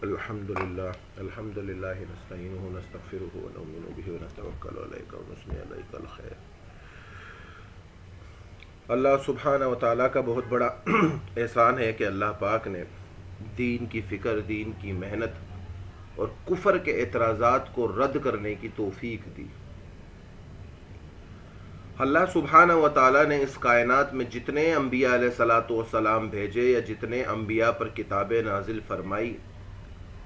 الحمدللہ نستعینہ ونستغفرہ ونؤمن بہ ونتوکل علیہ ونثنی علیہ الخیر۔ اللہ سبحانہ و تعالیٰ کا بہت بڑا احسان ہے کہ اللہ پاک نے دین کی فکر، دین کی محنت اور کفر کے اعتراضات کو رد کرنے کی توفیق دی۔ اللہ سبحانہ و تعالیٰ نے اس کائنات میں جتنے انبیاء علیہ الصلاۃ والسلام بھیجے یا جتنے انبیاء پر کتابیں نازل فرمائی،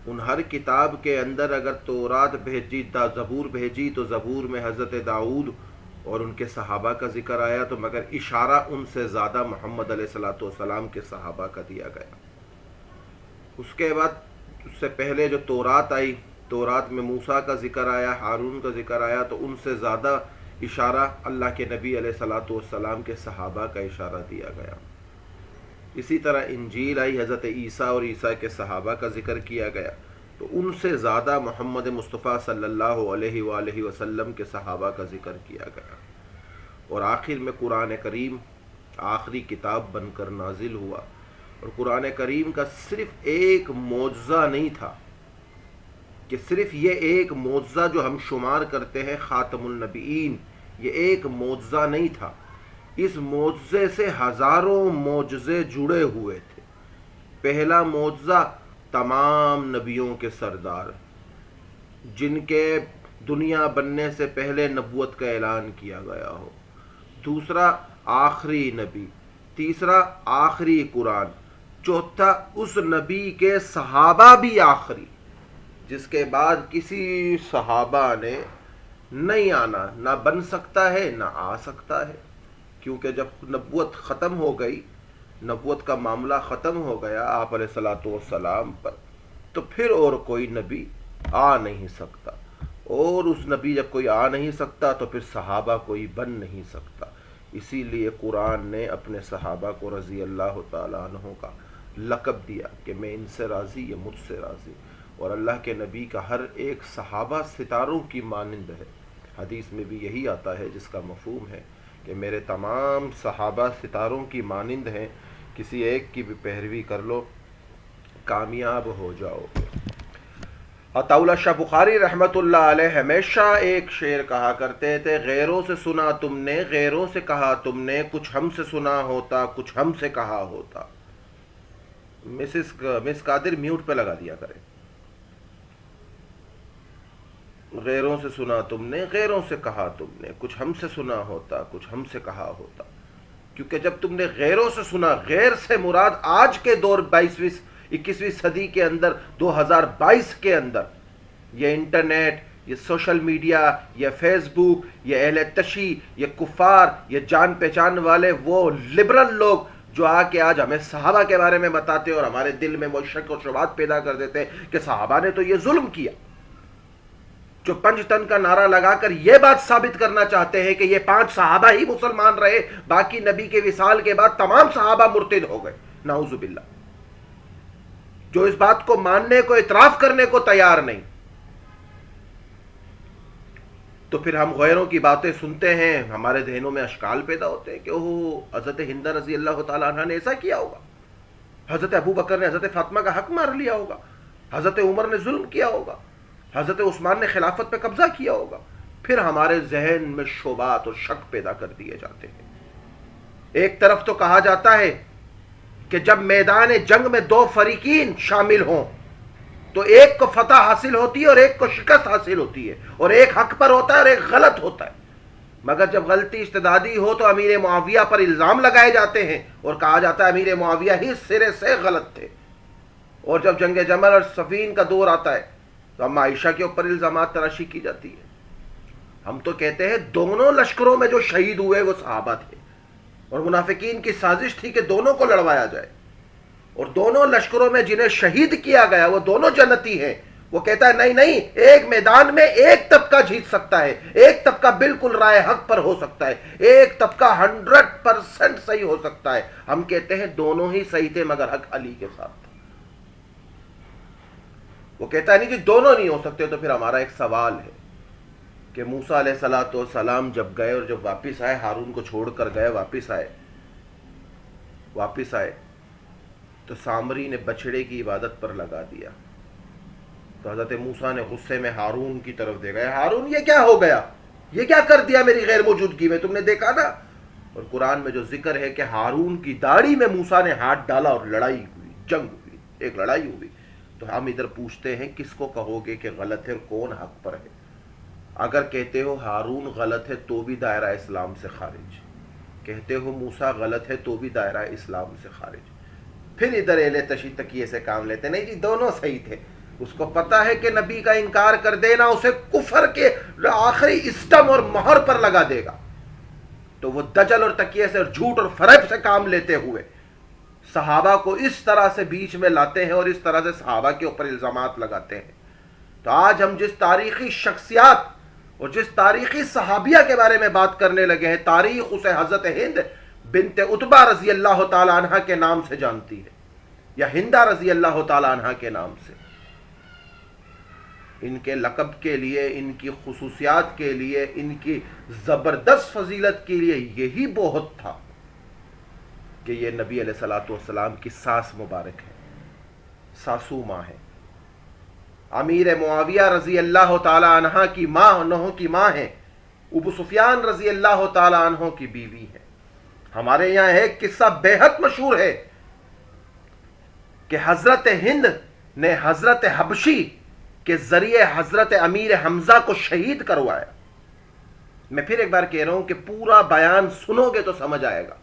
ان ہر کتاب کے اندر اگر تورات بھیجی، زبور بھیجی تو زبور میں حضرت داؤد اور ان کے صحابہ کا ذکر آیا، تو مگر اشارہ ان سے زیادہ محمد علیہ الصلاۃ والسلام کے صحابہ کا دیا گیا۔ اس کے بعد اس سے پہلے جو تورات آئی، تورات میں موسیٰ کا ذکر آیا، ہارون کا ذکر آیا، تو ان سے زیادہ اشارہ اللہ کے نبی علیہ الصلاۃ والسلام کے صحابہ کا اشارہ دیا گیا۔ اسی طرح انجیل آئی، حضرت عیسیٰ اور عیسیٰ کے صحابہ کا ذکر کیا گیا، تو ان سے زیادہ محمد مصطفیٰ صلی اللہ علیہ وآلہ وسلم کے صحابہ کا ذکر کیا گیا۔ اور آخر میں قرآن کریم آخری کتاب بن کر نازل ہوا، اور قرآن کریم کا صرف ایک معجزہ نہیں تھا کہ صرف یہ ایک معجزہ جو ہم شمار کرتے ہیں خاتم النبیین، یہ ایک معجزہ نہیں تھا، اس معجزے سے ہزاروں معجزے جڑے ہوئے تھے۔ پہلا معجزہ تمام نبیوں کے سردار، جن کے دنیا بننے سے پہلے نبوت کا اعلان کیا گیا ہو۔ دوسرا آخری نبی، تیسرا آخری قرآن، چوتھا اس نبی کے صحابہ بھی آخری، جس کے بعد کسی صحابہ نے نہیں آنا، نہ بن سکتا ہے نہ آ سکتا ہے، کیونکہ جب نبوت ختم ہو گئی، نبوت کا معاملہ ختم ہو گیا آپ علیہ الصلاۃ والسلام پر، تو پھر اور کوئی نبی آ نہیں سکتا، اور اس نبی جب کوئی آ نہیں سکتا تو پھر صحابہ کوئی بن نہیں سکتا۔ اسی لیے قرآن نے اپنے صحابہ کو رضی اللہ تعالیٰ عنہ کا لقب دیا کہ میں ان سے راضی، یہ مجھ سے راضی۔ اور اللہ کے نبی کا ہر ایک صحابہ ستاروں کی مانند ہے، حدیث میں بھی یہی آتا ہے جس کا مفہوم ہے کہ میرے تمام صحابہ ستاروں کی مانند ہیں، کسی ایک کی بھی پیروی کر لو کامیاب ہو جاؤ گے۔ عطا اللہ شاہ بخاری رحمۃ اللہ علیہ ہمیشہ ایک شعر کہا کرتے تھے، غیروں سے سنا تم نے، غیروں سے کہا تم نے، کچھ ہم سے سنا ہوتا، کچھ ہم سے کہا ہوتا۔ مس قادر میوٹ پہ لگا دیا کریں۔ غیروں سے سنا تم نے، غیروں سے کہا تم نے، کچھ ہم سے سنا ہوتا، کچھ ہم سے کہا ہوتا۔ کیونکہ جب تم نے غیروں سے سنا، غیر سے مراد آج کے دور 21ویں صدی کے اندر، 2022 کے اندر، یہ انٹرنیٹ، یہ سوشل میڈیا، یہ فیس بک، یہ اہل تشیع، یہ کفار، یہ جان پہچان والے وہ لبرل لوگ جو آ کے آج ہمیں صحابہ کے بارے میں بتاتے اور ہمارے دل میں وہ شک و شبہات پیدا کر دیتے کہ صحابہ نے تو یہ ظلم کیا، جو پنج تن کا نعرہ لگا کر یہ بات ثابت کرنا چاہتے ہیں کہ یہ 5 صحابہ ہی مسلمان رہے، باقی نبی کے وصال کے بعد تمام صحابہ مرتد ہو گئے، نعوذ باللہ، جو اس بات کو ماننے کو، اعتراف کرنے کو تیار نہیں۔ تو پھر ہم غیروں کی باتیں سنتے ہیں، ہمارے ذہنوں میں اشکال پیدا ہوتے ہیں کہ اوہ حضرت ہند رضی اللہ تعالیٰ عنہ نے ایسا کیا ہوگا، حضرت ابو بکر نے حضرت فاطمہ کا حق مار لیا ہوگا، حضرت عمر نے ظلم کیا ہوگا، حضرت عثمان نے خلافت پہ قبضہ کیا ہوگا۔ پھر ہمارے ذہن میں شبہات اور شک پیدا کر دیے جاتے ہیں۔ ایک طرف تو کہا جاتا ہے کہ جب میدان جنگ میں 2 فریقین شامل ہوں تو ایک کو فتح حاصل ہوتی ہے اور ایک کو شکست حاصل ہوتی ہے، اور ایک حق پر ہوتا ہے اور ایک غلط ہوتا ہے، مگر جب غلطی اشتدادی ہو تو امیر معاویہ پر الزام لگائے جاتے ہیں اور کہا جاتا ہے امیر معاویہ ہی سرے سے غلط تھے، اور جب جنگ جمل اور صفین کا دور آتا ہے تو اما عائشہ کے اوپر الزامات تراشی کی جاتی ہے۔ ہم تو کہتے ہیں دونوں لشکروں میں جو شہید ہوئے وہ صحابہ تھے، اور منافقین کی سازش تھی کہ دونوں کو لڑوایا جائے، اور دونوں لشکروں میں جنہیں شہید کیا گیا وہ دونوں جنتی ہیں۔ وہ کہتا ہے نہیں نہیں، ایک میدان میں ایک طبقہ جیت سکتا ہے، ایک طبقہ بالکل رائے حق پر ہو سکتا ہے، ایک طبقہ 100% صحیح ہو سکتا ہے۔ ہم کہتے ہیں دونوں ہی صحیح تھے مگر حق علی کے ساتھ تھا۔ وہ کہتا ہے نہیں جی دونوں نہیں ہو سکتے۔ تو پھر ہمارا ایک سوال ہے کہ موسیٰ علیہ الصلاۃ والسلام جب گئے اور جب واپس آئے، ہارون کو چھوڑ کر گئے، واپس آئے تو سامری نے بچڑے کی عبادت پر لگا دیا، تو حضرت موسیٰ نے غصے میں ہارون کی طرف دیکھا، ہارون یہ کیا ہو گیا، یہ کیا کر دیا میری غیر موجودگی میں، تم نے دیکھا نا؟ اور قرآن میں جو ذکر ہے کہ ہارون کی داڑھی میں موسیٰ نے ہاتھ ڈالا اور لڑائی ہوئی، جنگ ہوئی، ایک لڑائی ہوئی. تو ہم ادھر پوچھتے ہیں کس کو کہو گے کہ غلط ہے اور کون حق پر ہے؟ اگر کہتے ہو ہارون غلط ہے تو بھی دائرہ اسلام سے خارج، کہتے ہو موسیٰ غلط ہے تو بھی دائرہ اسلام سے خارج. پھر ادھر اہل تشیع تکیے سے کام لیتے، نہیں جی دونوں صحیح تھے. اس کو پتا ہے کہ نبی کا انکار کر دینا اسے کفر کے آخری اسٹم اور مہر پر لگا دے گا، تو وہ دجل اور تکیے سے اور جھوٹ اور فریب سے کام لیتے ہوئے صحابہ کو اس طرح سے بیچ میں لاتے ہیں اور اس طرح سے صحابہ کے اوپر الزامات لگاتے ہیں. تو آج ہم جس تاریخی شخصیات اور جس تاریخی صحابیہ کے بارے میں بات کرنے لگے ہیں، تاریخ اسے حضرت ہند بنت عتبہ رضی اللہ تعالی عنہ کے نام سے جانتی ہے، یا ہندہ رضی اللہ تعالی عنہ کے نام سے. ان کے لقب کے لیے، ان کی خصوصیات کے لیے، ان کی زبردست فضیلت کے لیے یہی بہت تھا کہ یہ نبی علیہ الصلوۃ والسلام کی ساس مبارک ہے، ساسو ماں ہے. امیر معاویہ رضی اللہ تعالی عنہ کی ماں، انہوں کی ماں ہیں. ابو سفیان رضی اللہ تعالی عنہ کی بیوی ہے. ہمارے یہاں ایک قصہ بے حد مشہور ہے کہ حضرت ہند نے حضرت حبشی کے ذریعے حضرت امیر حمزہ کو شہید کروایا. میں پھر ایک بار کہہ رہا ہوں کہ پورا بیان سنو گے تو سمجھ آئے گا.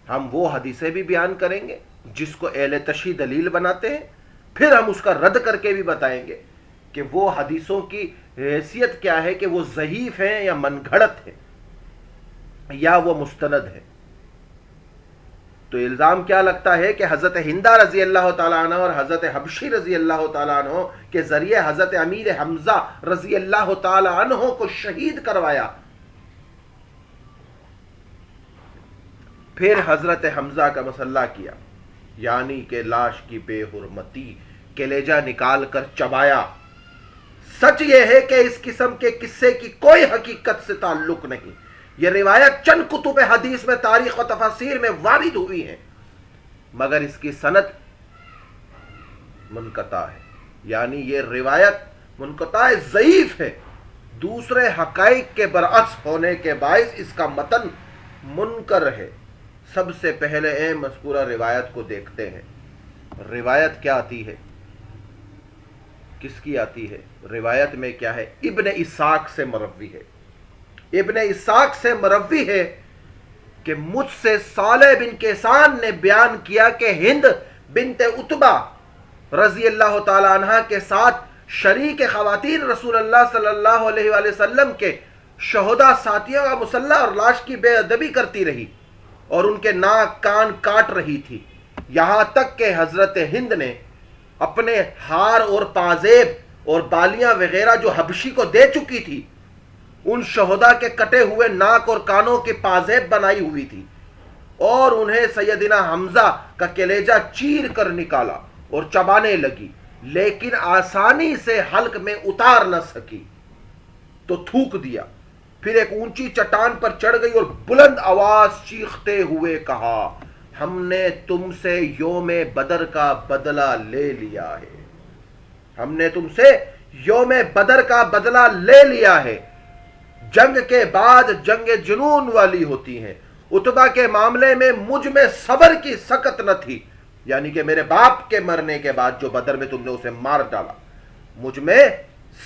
ہم وہ حدیثیں بھی بیان کریں گے جس کو اہل تشیع دلیل بناتے ہیں، پھر ہم اس کا رد کر کے بھی بتائیں گے کہ وہ حدیثوں کی حیثیت کیا ہے، کہ وہ ضعیف ہیں یا من گھڑت ہیں یا وہ مستند ہے. تو الزام کیا لگتا ہے کہ حضرت ہندہ رضی اللہ تعالیٰ عنہ اور حضرت حبشی رضی اللہ تعالیٰ عنہ کے ذریعے حضرت امیر حمزہ رضی اللہ تعالیٰ عنہ کو شہید کروایا. پھر حضرت حمزہ کا مسئلہ کیا، یعنی کہ لاش کی بے حرمتی، کلیجہ نکال کر چبایا. سچ یہ ہے کہ اس قسم کے قصے کی کوئی حقیقت سے تعلق نہیں. یہ روایت چند کتب حدیث میں، تاریخ و تفاسیر میں وارد ہوئی ہے، مگر اس کی سند منقطع ہے، یعنی یہ روایت منقطع ضعیف ہے. دوسرے حقائق کے برعکس ہونے کے باعث اس کا متن منکر ہے. سب سے پہلے مذکورہ روایت کو دیکھتے ہیں. روایت کیا آتی ہے، کس کی آتی ہے؟ روایت میں کیا ہے؟ ابن اسحاق سے مروی ہے. ابن اسحاق سے مروی ہے کہ مجھ سے صالح بن کیسان نے بیان کیا کہ ہند بنت عتبہ رضی اللہ تعالی عنہ کے ساتھ شریک خواتین رسول اللہ صلی اللہ علیہ وآلہ وسلم کے شہداء ساتھیوں کا مسلح اور لاش کی بے ادبی کرتی رہی اور ان کے ناک کان کاٹ رہی تھی، یہاں تک کہ حضرت ہند نے اپنے ہار اور پازیب اور بالیاں وغیرہ جو حبشی کو دے چکی تھی، ان شہداء کے کٹے ہوئے ناک اور کانوں کی پازیب بنائی ہوئی تھی اور انہیں سیدنا حمزہ کا کلیجہ چیر کر نکالا اور چبانے لگی، لیکن آسانی سے حلق میں اتار نہ سکی تو تھوک دیا. پھر ایک اونچی چٹان پر چڑھ گئی اور بلند آواز چیختے ہوئے کہا، ہم نے تم سے یوم بدر کا بدلہ لے لیا ہے، ہم نے تم سے یوم بدر کا بدلہ لے لیا ہے. جنگ کے بعد جنگ جنون والی ہوتی ہیں. عتبہ کے معاملے میں مجھ میں صبر کی سکت نہ تھی، یعنی کہ میرے باپ کے مرنے کے بعد جو بدر میں تم نے اسے مار ڈالا، مجھ میں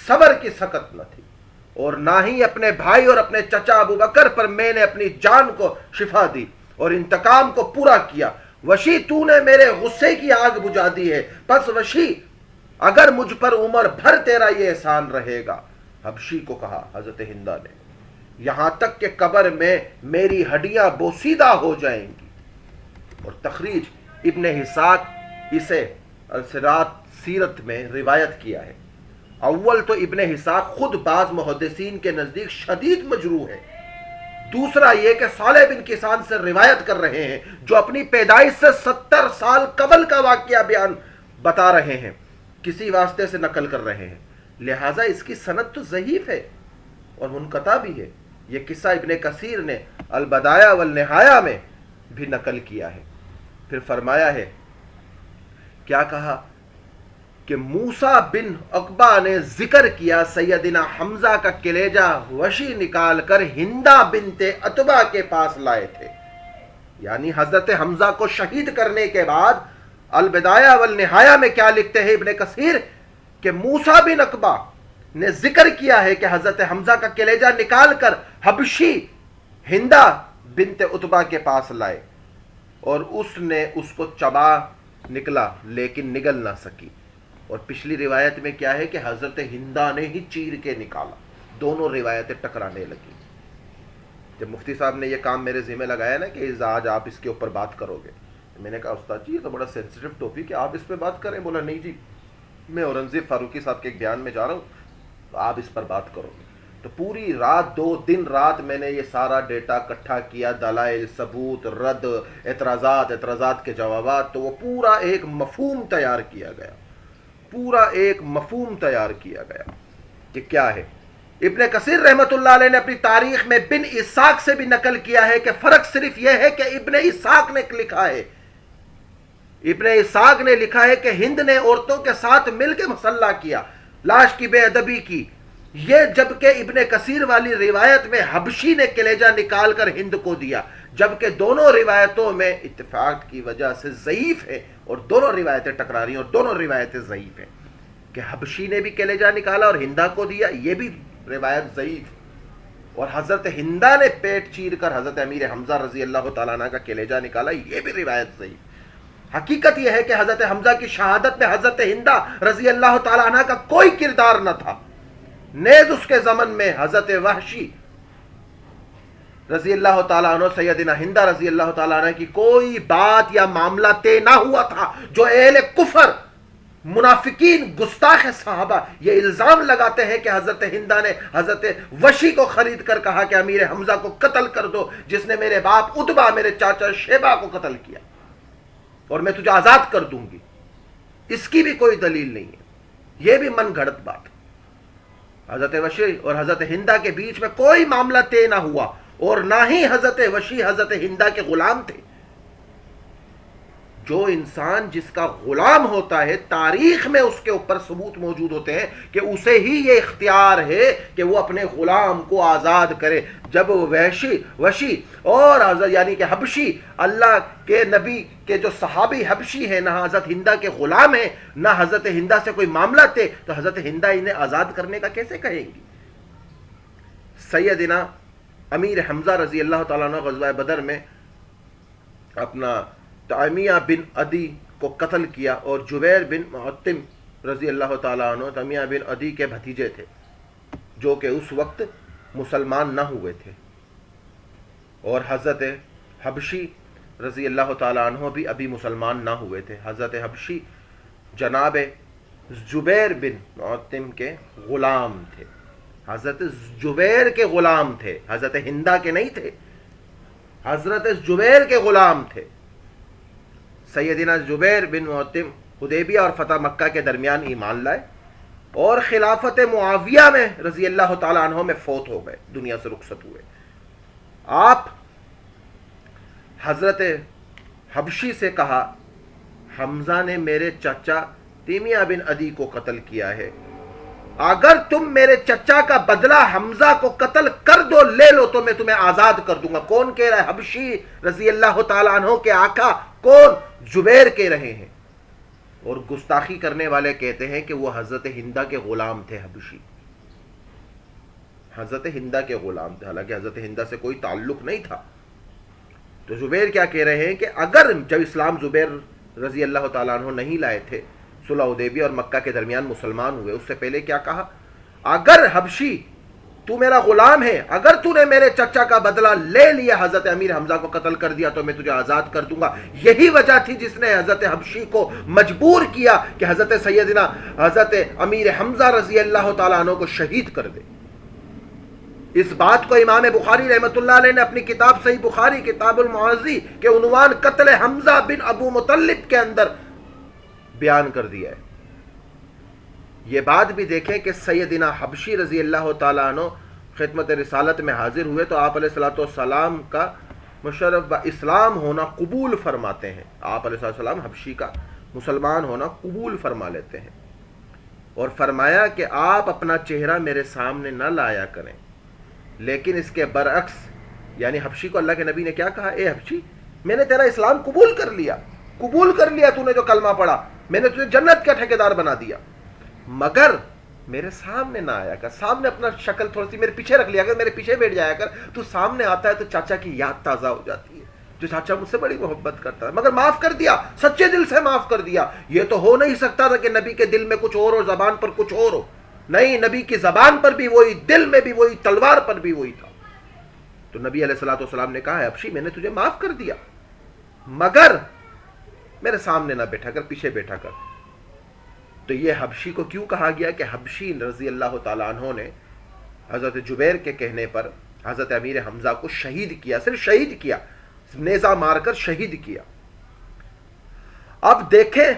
صبر کی سکت نہ تھی، اور نہ ہی اپنے بھائی اور اپنے چچا ابو بکر پر میں نے اپنی جان کو شفا دی اور انتقام کو پورا کیا. وشی تو نے میرے غصے کی آگ بجھا دی ہے، پس وشی اگر مجھ پر عمر بھر تیرا یہ احسان رہے گا. حبشی کو کہا حضرت ہندہ نے، یہاں تک کہ قبر میں میری ہڈیاں بوسیدہ ہو جائیں گی. اور تخریج ابن اسحاق اسے السیرات سیرت میں روایت کیا ہے. اول تو ابن اسحاق خود بعض محدثین کے نزدیک شدید مجروح ہے. دوسرا یہ کہ صالح بن کیسان سے روایت کر رہے ہیں جو اپنی پیدائش سے 70 سال قبل کا واقعہ بیان بتا رہے ہیں، کسی واسطے سے نقل کر رہے ہیں، لہٰذا اس کی سند تو ضعیف ہے اور منقطع بھی ہے. یہ قصہ ابن کثیر نے البدایہ والنہایہ میں بھی نقل کیا ہے. پھر فرمایا ہے، کیا کہا کہ موسیٰ بن عقبہ نے ذکر کیا سیدنا حمزہ کا کلیجہ وشی نکال کر ہندہ بنت عتبہ کے پاس لائے تھے. یعنی حضرت حمزہ کو شہید کرنے کے بعد البدایہ والنہایہ میں کیا لکھتے ہیں ابن کثیر کہ موسیٰ بن عقبہ نے ذکر کیا ہے کہ حضرت حمزہ کا کلیجہ نکال کر حبشی ہندہ بنت عتبہ کے پاس لائے اور اس نے اس کو چبا نکلا لیکن نگل نہ سکی. اور پچھلی روایت میں کیا ہے کہ حضرت ہندہ نے ہی چیر کے نکالا. دونوں روایتیں ٹکرانے لگی. جب مفتی صاحب نے یہ کام میرے ذمہ لگایا نا کہ آج آپ اس کے اوپر بات کرو گے, میں نے کہا استاد جی یہ تو بڑا سینسیٹیو ٹاپک ہے, آپ اس پہ بات کریں. بولا نہیں جی میں اورنگزیب فاروقی صاحب کے ایک بیان میں جا رہا ہوں تو آپ اس پر بات کرو گے. تو پوری رات 2 دن رات میں نے یہ سارا ڈیٹا اکٹھا کیا, دلائل, ثبوت, رد, اعتراضات کے جوابات. تو وہ پورا ایک مفہوم تیار کیا گیا, پورا ایک مفہوم تیار کیا گیا کہ کیا ہے. ابن کثیر رحمت اللہ علیہ نے اپنی تاریخ میں بن اسحاق سے بھی نقل کیا ہے کہ فرق صرف یہ ہے کہ ابن اسحاق نے لکھا ہے, ابن اسحاق نے لکھا ہے کہ ہند نے عورتوں کے ساتھ مل کے مسلح کیا, لاش کی بے ادبی کی. یہ جبکہ ابن کثیر والی روایت میں حبشی نے کلیجہ نکال کر ہند کو دیا, جبکہ دونوں روایتوں میں اتفاق کی وجہ سے ضعیف ہے اور دونوں روایتیں ٹکرا رہی ہیں اور دونوں روایتیں ضعیف ہیں کہ حبشی نے بھی کلیجہ نکالا اور ہندہ کو دیا, یہ بھی روایت ضعیف. اور حضرت ہندہ نے پیٹ چیر کر حضرت امیر حمزہ رضی اللہ تعالیٰ عنہ کا کلیجہ نکالا, یہ بھی روایت ضعیف. حقیقت یہ ہے کہ حضرت حمزہ کی شہادت میں حضرت ہندہ رضی اللہ تعالیٰ عنہ کا کوئی کردار نہ تھا. نیز اس کے زمن میں حضرت وحشی رضی اللہ تعالیٰ عنہ سیدنا ہندہ رضی اللہ تعالیٰ عنہ کی کوئی بات یا معاملہ طے نہ ہوا تھا جو اہل کفر, منافقین, گستاخ صحابہ یہ الزام لگاتے ہیں کہ حضرت ہندہ نے حضرت وشی کو خرید کر کہا کہ امیر حمزہ کو قتل کر دو جس نے میرے باپ عتبہ میرے چاچا شیبہ کو قتل کیا اور میں تجھے آزاد کر دوں گی. اس کی بھی کوئی دلیل نہیں ہے, یہ بھی من گھڑت بات. حضرت وشی اور حضرت ہندہ کے بیچ میں کوئی معاملہ طے نہ ہوا اور نہ ہی حضرت وشی حضرت ہندہ کے غلام تھے. جو انسان جس کا غلام ہوتا ہے تاریخ میں اس کے اوپر ثبوت موجود ہوتے ہیں کہ اسے ہی یہ اختیار ہے کہ وہ اپنے غلام کو آزاد کرے. جب وشی اور یعنی کہ حبشی اللہ کے نبی کے جو صحابی حبشی ہیں نہ حضرت ہندہ کے غلام ہیں نہ حضرت ہندہ سے کوئی معاملہ تھے تو حضرت ہندہ انہیں آزاد کرنے کا کیسے کہیں گی. سیدنا امیر حمزہ رضی اللہ تعالیٰ عنہ غزوہ بدر میں اپنا تیمیہ بن عدی کو قتل کیا اور جبیر بن معتم رضی اللہ تعالیٰ عنہ تیمیہ بن عدی کے بھتیجے تھے جو کہ اس وقت مسلمان نہ ہوئے تھے. اور حضرت حبشی رضی اللہ تعالیٰ عنہ بھی ابھی مسلمان نہ ہوئے تھے. حضرت حبشی جناب جبیر بن معتم کے غلام تھے, حضرت جبیر کے غلام تھے, حضرت ہندہ کے نہیں تھے, حضرت جبیر کے غلام تھے. سیدنا جبیر بن معتم حدیبیہ اور فتح مکہ کے درمیان ایمان لائے اور خلافت معاویہ میں رضی اللہ تعالیٰ عنہ میں فوت ہو گئے, دنیا سے رخصت ہوئے. آپ حضرت حبشی سے کہا حمزہ نے میرے چچا تیمیہ بن عدی کو قتل کیا ہے, اگر تم میرے چچا کا بدلہ حمزہ کو قتل کر دو لے لو تو میں تمہیں آزاد کر دوں گا. کون کہہ رہا ہے؟ حبشی رضی اللہ تعالیٰ عنہ کے آقا. کون؟ جبیر کہہ رہے ہیں. اور گستاخی کرنے والے کہتے ہیں کہ وہ حضرت ہندہ کے غلام تھے. حبشی حضرت ہندہ کے غلام تھے, حالانکہ حضرت ہندہ سے کوئی تعلق نہیں تھا. تو زبیر کیا کہہ رہے ہیں کہ اگر جب اسلام زبیر رضی اللہ تعالیٰ عنہ نہیں لائے تھے, صلح حدیبیہ اور مکہ کے درمیان مسلمان ہوئے, اس سے پہلے کیا کہا؟ اگر حبشی تو میرا غلام ہے, اگر تو نے میرے چچا کا بدلہ لے لیا, حضرت امیر حمزہ کو قتل کر دیا تو میں تجھے آزاد کر دوں گا. یہی وجہ تھی جس نے حضرت حبشی کو مجبور کیا کہ حضرت سیدنا حضرت امیر حمزہ رضی اللہ تعالیٰ عنہ کو شہید کر دے. اس بات کو امام بخاری رحمت اللہ علیہ نے اپنی کتاب صحیح بخاری کتاب المعاذی کے عنوان قتل حمزہ بن ابو مطلب کے اندر بیان کر دیا ہے. یہ بات بھی دیکھیں کہ سیدنا حبشی رضی اللہ تعالیٰ عنہ خدمت رسالت میں حاضر ہوئے تو آپ علیہ الصلوۃ والسلام کا مشرف اسلام ہونا قبول فرماتے ہیں. آپ علیہ السلام حبشی کا مسلمان ہونا قبول فرما لیتے ہیں. اور فرمایا کہ آپ اپنا چہرہ میرے سامنے نہ لایا کریں، لیکن اس کے برعکس، یعنی حبشی کو اللہ کے نبی نے کیا کہا؟ اے حبشی، میں نے تیرا اسلام قبول کر لیا تو نے جو کلمہ پڑھا، میں نے تجھے جنت کا ٹھیکیدار بنا دیا، مگر میرے سامنے نہ آیا کر، سامنے اپنا شکل تھوڑی سی میرے پیچھے رکھ لیا کر، میرے پیچھے بیٹھ جایا کر، تو سامنے آتا ہے تو چاچا کی یاد تازہ ہو جاتی ہے، جو چاچا مجھ سے بڑی محبت کرتا ہے، مگر معاف کر دیا، سچے دل سے معاف کر دیا۔ یہ تو ہو نہیں سکتا تھا کہ نبی کے دل میں کچھ اور ہو، زبان پر کچھ اور ہو، نہیں، نبی کی زبان پر بھی وہی، دل میں بھی وہی، تلوار پر بھی وہی تھا۔ تو نبی علیہ الصلوۃ والسلام نے کہا ہے حبشی میں نے تجھے معاف کر دیا، مگر میرے سامنے نہ بیٹھا کر، پیچھے بیٹھا کر۔ تو یہ حبشی کو کیوں کہا گیا کہ حبشی رضی اللہ تعالیٰ عنہ نے حضرت جبیر کے کہنے پر حضرت امیر حمزہ کو شہید کیا، صرف شہید کیا، نیزہ مار کر شہید کیا۔ اب دیکھیں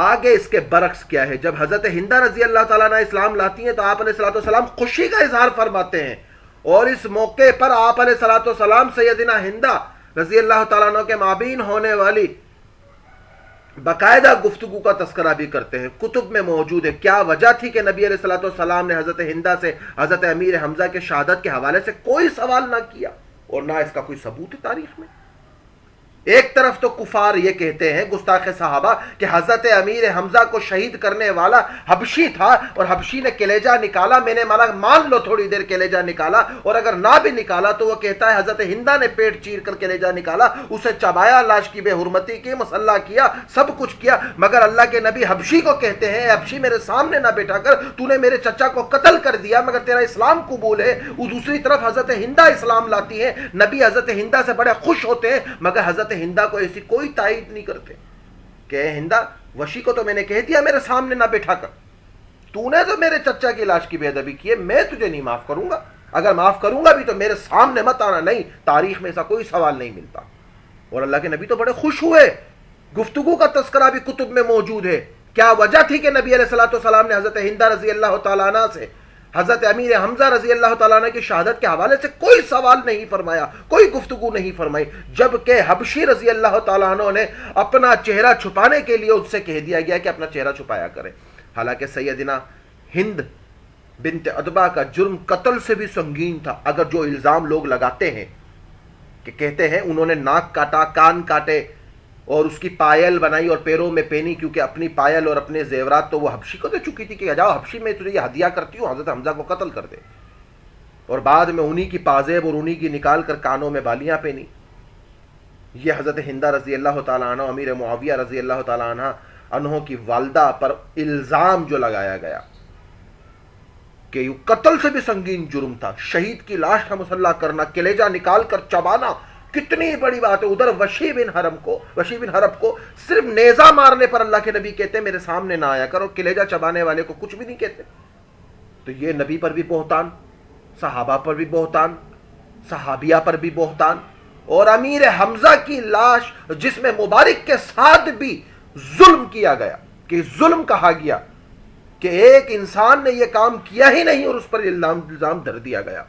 آگے اس کے برعکس کیا ہے۔ جب حضرت ہندہ رضی اللہ تعالیٰ عنہ اسلام لاتی ہیں تو آپ علیہ الصلوۃ والسلام خوشی کا اظہار فرماتے ہیں، اور اس موقع پر آپ علیہ الصلوۃ والسلام سیدنا ہندہ رضی اللہ تعالیٰ عنہ کے مابین ہونے والی باقاعدہ گفتگو کا تذکرہ بھی کرتے ہیں، کتب میں موجود ہے۔ کیا وجہ تھی کہ نبی علیہ الصلوۃ والسلام نے حضرت ہندہ سے حضرت امیر حمزہ کے شہادت کے حوالے سے کوئی سوال نہ کیا، اور نہ اس کا کوئی ثبوت ہے تاریخ میں؟ ایک طرف تو کفار یہ کہتے ہیں گستاخ صحابہ کہ حضرت امیر حمزہ کو شہید کرنے والا حبشی تھا، اور حبشی نے کلیجہ نکالا، میں نے مان لو تھوڑی دیر کلیجہ نکالا، اور اگر نہ بھی نکالا تو وہ کہتا ہے حضرت ہندہ نے پیٹ چیر کر کلیجہ نکالا، اسے چبایا، لاش کی بے حرمتی کی، مسلح کیا، سب کچھ کیا، مگر اللہ کے نبی حبشی کو کہتے ہیں اے حبشی میرے سامنے نہ بیٹھا کر، تو نے میرے چچا کو قتل کر دیا مگر تیرا اسلام قبول ہے۔ دوسری طرف حضرت ہندہ اسلام لاتی ہے، نبی حضرت ہندہ سے بڑے خوش ہوتے ہیں، مگر حضرت ہندہ کو ایسی کوئی تائید نہیں کرتے کہ اے ہندہ، وشی کو تو میں نے کہہ دیا میرے سامنے نہ بیٹھا کر، تو نے تو میرے چچا کی لاش کی بے ادبی کی ہے، میں تجھے نہیں معاف کروں گا، اگر معاف کروں گا بھی تو میرے سامنے مت آنا۔ نہیں، تاریخ میں ایسا کوئی سوال نہیں ملتا، اور اللہ کے نبی تو بڑے خوش ہوئے، گفتگو کا تذکرہ بھی کتب میں موجود ہے۔ کیا وجہ تھی کہ نبی علیہ الصلوۃ والسلام نے حضرت ہندہ رضی اللہ تعالیٰ عنہ سے حضرت امیر حمزہ رضی اللہ تعالیٰ عنہ کی شہادت کے حوالے سے کوئی سوال نہیں فرمایا، کوئی گفتگو نہیں فرمائی، جبکہ حبشی رضی اللہ تعالیٰ عنہ نے اپنا چہرہ چھپانے کے لیے اس سے کہہ دیا گیا کہ اپنا چہرہ چھپایا کرے۔ حالانکہ سیدنا ہند بنت عتبہ کا جرم قتل سے بھی سنگین تھا، اگر جو الزام لوگ لگاتے ہیں کہ کہتے ہیں انہوں نے ناک کاٹا، کان کاٹے، اور اس کی پائل بنائی اور پیروں میں پہنی، کیونکہ اپنی پائل اور اپنے زیورات تو وہ حبشی کو دے چکی تھی کہ جاؤ حبشی میں تجھے یہ ہدیہ کرتی ہوں، حضرت حمزہ کو قتل کر دے، اور بعد میں انہی کی پازیب اور انہی کی نکال کر کانوں میں بالیاں پہنی۔ یہ حضرت ہندہ رضی اللہ تعالیٰ عنہ، امیر معاویہ رضی اللہ تعالیٰ عنہ کی والدہ پر الزام جو لگایا گیا کہ یہ قتل سے بھی سنگین جرم تھا، شہید کی لاش کا مسلح کرنا، کلیجہ نکال کر چبانا، کتنی بڑی بات ہے۔ ادھر وشی بن حرب کو صرف نیزہ مارنے پر اللہ کے نبی کہتے ہیں میرے سامنے نہ آیا کرو، کلیجہ چبانے والے کو کچھ بھی نہیں کہتے۔ تو یہ نبی پر بھی بہتان، صحابہ پر بھی بہتان، صحابیہ پر بھی بہتان، اور امیر حمزہ کی لاش جس میں مبارک کے ساتھ بھی ظلم کیا گیا، کہ ظلم کہا گیا کہ ایک انسان نے یہ کام کیا ہی نہیں اور اس پر الزام دھر دیا گیا۔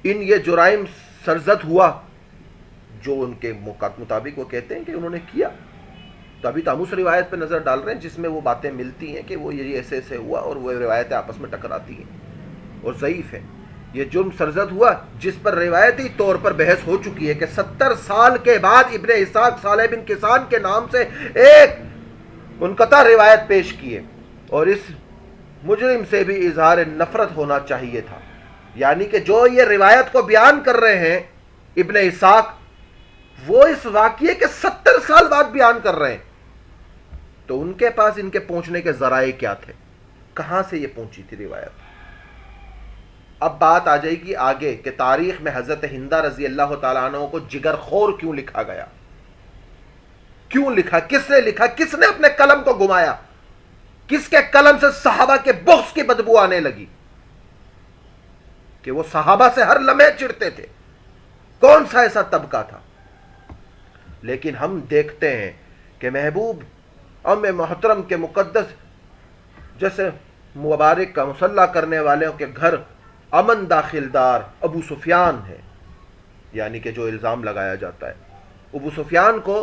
ان یہ جرائم سرزد ہوا جو ان کے مطابق وہ کہتے ہیں کہ انہوں نے کیا۔ تو ابھی تو ہم اس روایت پہ نظر ڈال رہے ہیں جس میں وہ باتیں ملتی ہیں کہ وہ یہ ایسے ایسے ہوا، اور وہ روایتیں آپس میں ٹکراتی ہیں اور ضعیف ہیں۔ یہ جرم سرزد ہوا جس پر روایتی طور پر بحث ہو چکی ہے کہ 70 سال کے بعد ابن اسحاق صالح بن کسان کے نام سے ایک منقطع روایت پیش کی ہے، اور اس مجرم سے بھی اظہار نفرت ہونا چاہیے تھا۔ یعنی کہ جو یہ روایت کو بیان کر رہے ہیں ابن اسحاق، وہ اس واقعے کے 70 سال بعد بیان کر رہے ہیں، تو ان کے پاس ان کے پہنچنے کے ذرائع کیا تھے، کہاں سے یہ پہنچی تھی روایت۔ اب بات آ جائے گی آگے کہ تاریخ میں حضرت ہندہ رضی اللہ تعالیٰ عنہ کو جگر خور کیوں لکھا گیا، کیوں لکھا، کس نے لکھا، کس نے اپنے قلم کو گھمایا، کس کے قلم سے صحابہ کے بغض کی بدبو آنے لگی کہ وہ صحابہ سے ہر لمحے چڑھتے تھے، کون سا ایسا طبقہ تھا۔ لیکن ہم دیکھتے ہیں کہ محبوب محترم کے مقدس جیسے مبارک کا مسلح کرنے والوں کے گھر امن داخل دار ابو سفیان ہے، یعنی کہ جو الزام لگایا جاتا ہے، ابو سفیان کو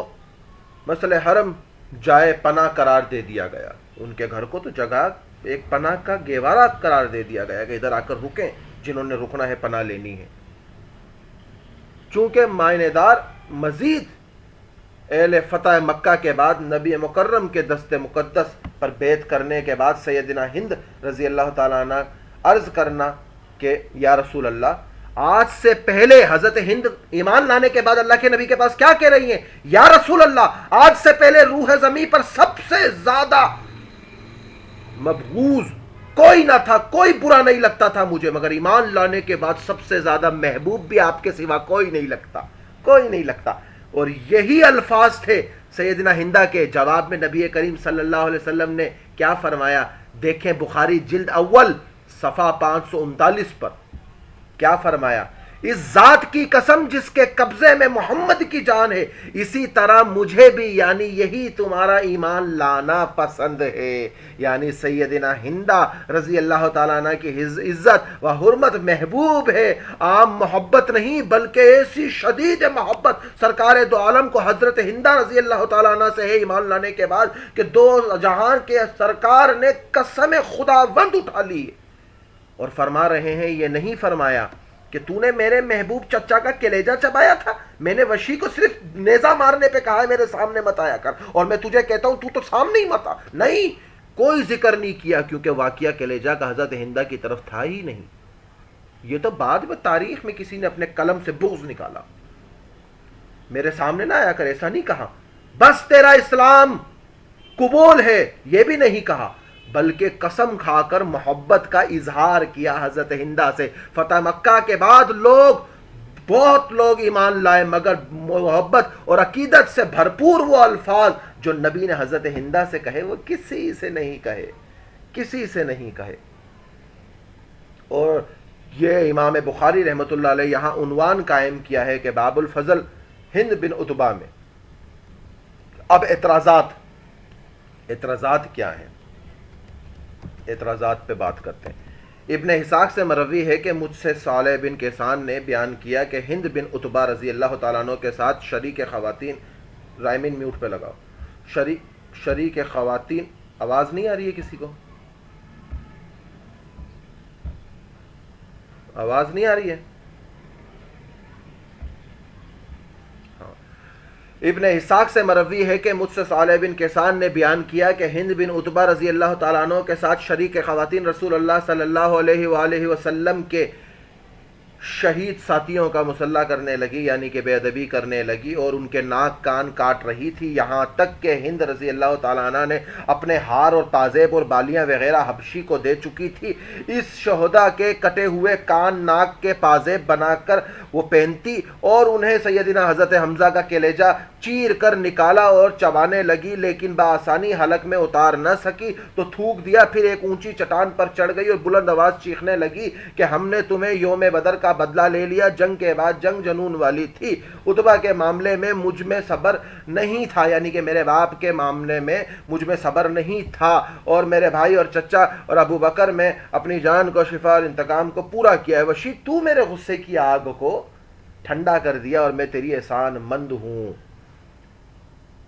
مسئلہ حرم جائے پناہ قرار دے دیا گیا. ان کے گھر کو تو جگہ ایک پناہ کا گہوارہ قرار دے دیا گیا کہ ادھر آ کر رکیں جنہوں نے رکنا ہے، پناہ لینی ہے. چونکہ معنی دار مزید اہل فتح مکہ کے بعد نبی مکرم کے دست مقدس پر بیعت کرنے کے بعد سیدنا ہند رضی اللہ تعالیٰ عنہ عرض کرنا کہ یا رسول اللہ، آج سے پہلے حضرت ہند ایمان لانے کے بعد اللہ کے نبی کے پاس کیا کہہ رہی ہیں؟ یا رسول اللہ، آج سے پہلے روح زمین پر سب سے زیادہ مبغوض کوئی نہ تھا، کوئی برا نہیں لگتا تھا مجھے، مگر ایمان لانے کے بعد سب سے زیادہ محبوب بھی آپ کے سوا کوئی نہیں لگتا، کوئی نہیں لگتا. اور یہی الفاظ تھے سیدنا ہندہ کے. جواب میں نبی کریم صلی اللہ علیہ وسلم نے کیا فرمایا؟ دیکھیں بخاری جلد اول صفحہ 539 پر کیا فرمایا؟ اس ذات کی قسم جس کے قبضے میں محمد کی جان ہے، اسی طرح مجھے بھی یعنی یہی تمہارا ایمان لانا پسند ہے. یعنی سیدنا ہندہ رضی اللہ تعالیٰ عنہ کی عزت و حرمت محبوب ہے، عام محبت نہیں بلکہ ایسی شدید محبت سرکار دو عالم کو حضرت ہندہ رضی اللہ تعالیٰ عنہ سے ہے ایمان لانے کے بعد کہ دو جہان کے سرکار نے قسم خداوند اٹھا لی اور فرما رہے ہیں، یہ نہیں فرمایا کہ تو نے میرے محبوب چچا کا کلیجہ چبایا تھا، میں نے وشی کو صرف نیزہ مارنے پہ کہا ہے میرے سامنے مت آیا کر، اور میں تجھے کہتا ہوں تو سامنے ہی مت آ. نہیں، کوئی ذکر نہیں کیا کیونکہ واقعہ کلیجہ کا حضرت ہندہ کی طرف تھا ہی نہیں. یہ تو بعد میں تاریخ میں کسی نے اپنے قلم سے بغض نکالا. میرے سامنے نہ آیا کر ایسا نہیں کہا. بس تیرا اسلام قبول ہے یہ بھی نہیں کہا، بلکہ قسم کھا کر محبت کا اظہار کیا حضرت ہندہ سے. فتح مکہ کے بعد بہت لوگ ایمان لائے، مگر محبت اور عقیدت سے بھرپور وہ الفاظ جو نبی نے حضرت ہندہ سے کہے وہ کسی سے نہیں کہے، کسی سے نہیں کہے. اور یہ امام بخاری رحمۃ اللہ علیہ یہاں عنوان قائم کیا ہے کہ باب الفضل ہند بن عتبہ میں. اب اعتراضات کیا ہیں؟ اعتراضات پہ بات کرتے ہیں. ابن اسحاق سے مروی ہے کہ مجھ سے صالح بن کیسان نے بیان کیا کہ ہند بن عتبہ رضی اللہ تعالیٰ عنہ کے ساتھ شریک خواتین، رائمن میوٹ پہ لگاؤ، شریک خواتین. آواز نہیں آ رہی ہے کسی کو؟ آواز نہیں آ رہی ہے؟ ابن اسحاق سے مروی ہے کہ مجھ سے صالح بن کیسان نے بیان کیا کہ ہند بن عتبہ رضی اللہ تعالیٰ عنہ کے ساتھ شریک خواتین رسول اللہ صلی اللہ علیہ وآلہ وسلم کے شہید ساتھیوں کا مسلح کرنے لگی، یعنی کہ بے ادبی کرنے لگی اور ان کے ناک کان کاٹ رہی تھی، یہاں تک کہ ہند رضی اللہ تعالیٰ عنہ نے اپنے ہار اور پازیب اور بالیاں وغیرہ حبشی کو دے چکی تھی. اس شہداء کے کٹے ہوئے کان ناک کے پازیب بنا کر وہ پہنتی اور انہیں سیدنا حضرت حمزہ کا کلیجہ چیر کر نکالا اور چبانے لگی، لیکن بآسانی حلق میں اتار نہ سکی تو تھوک دیا. پھر ایک اونچی چٹان پر چڑھ گئی اور بلند آواز چیخنے لگی کہ ہم نے تمہیں یوم بدر کا بدلہ لے لیا، جنگ کے بعد جنگ جنون والی تھی. عتبہ کے معاملے میں مجھ میں صبر نہیں تھا، یعنی کہ میرے باپ کے معاملے میں مجھ میں صبر نہیں تھا، اور میرے بھائی اور چچا اور ابو بکر میں اپنی جان کو شفا اور انتقام کو پورا کیا ہے. وشی تو میرے غصے کی آگ کو ٹھنڈا کر دیا اور میں تیری احسان مند ہوں.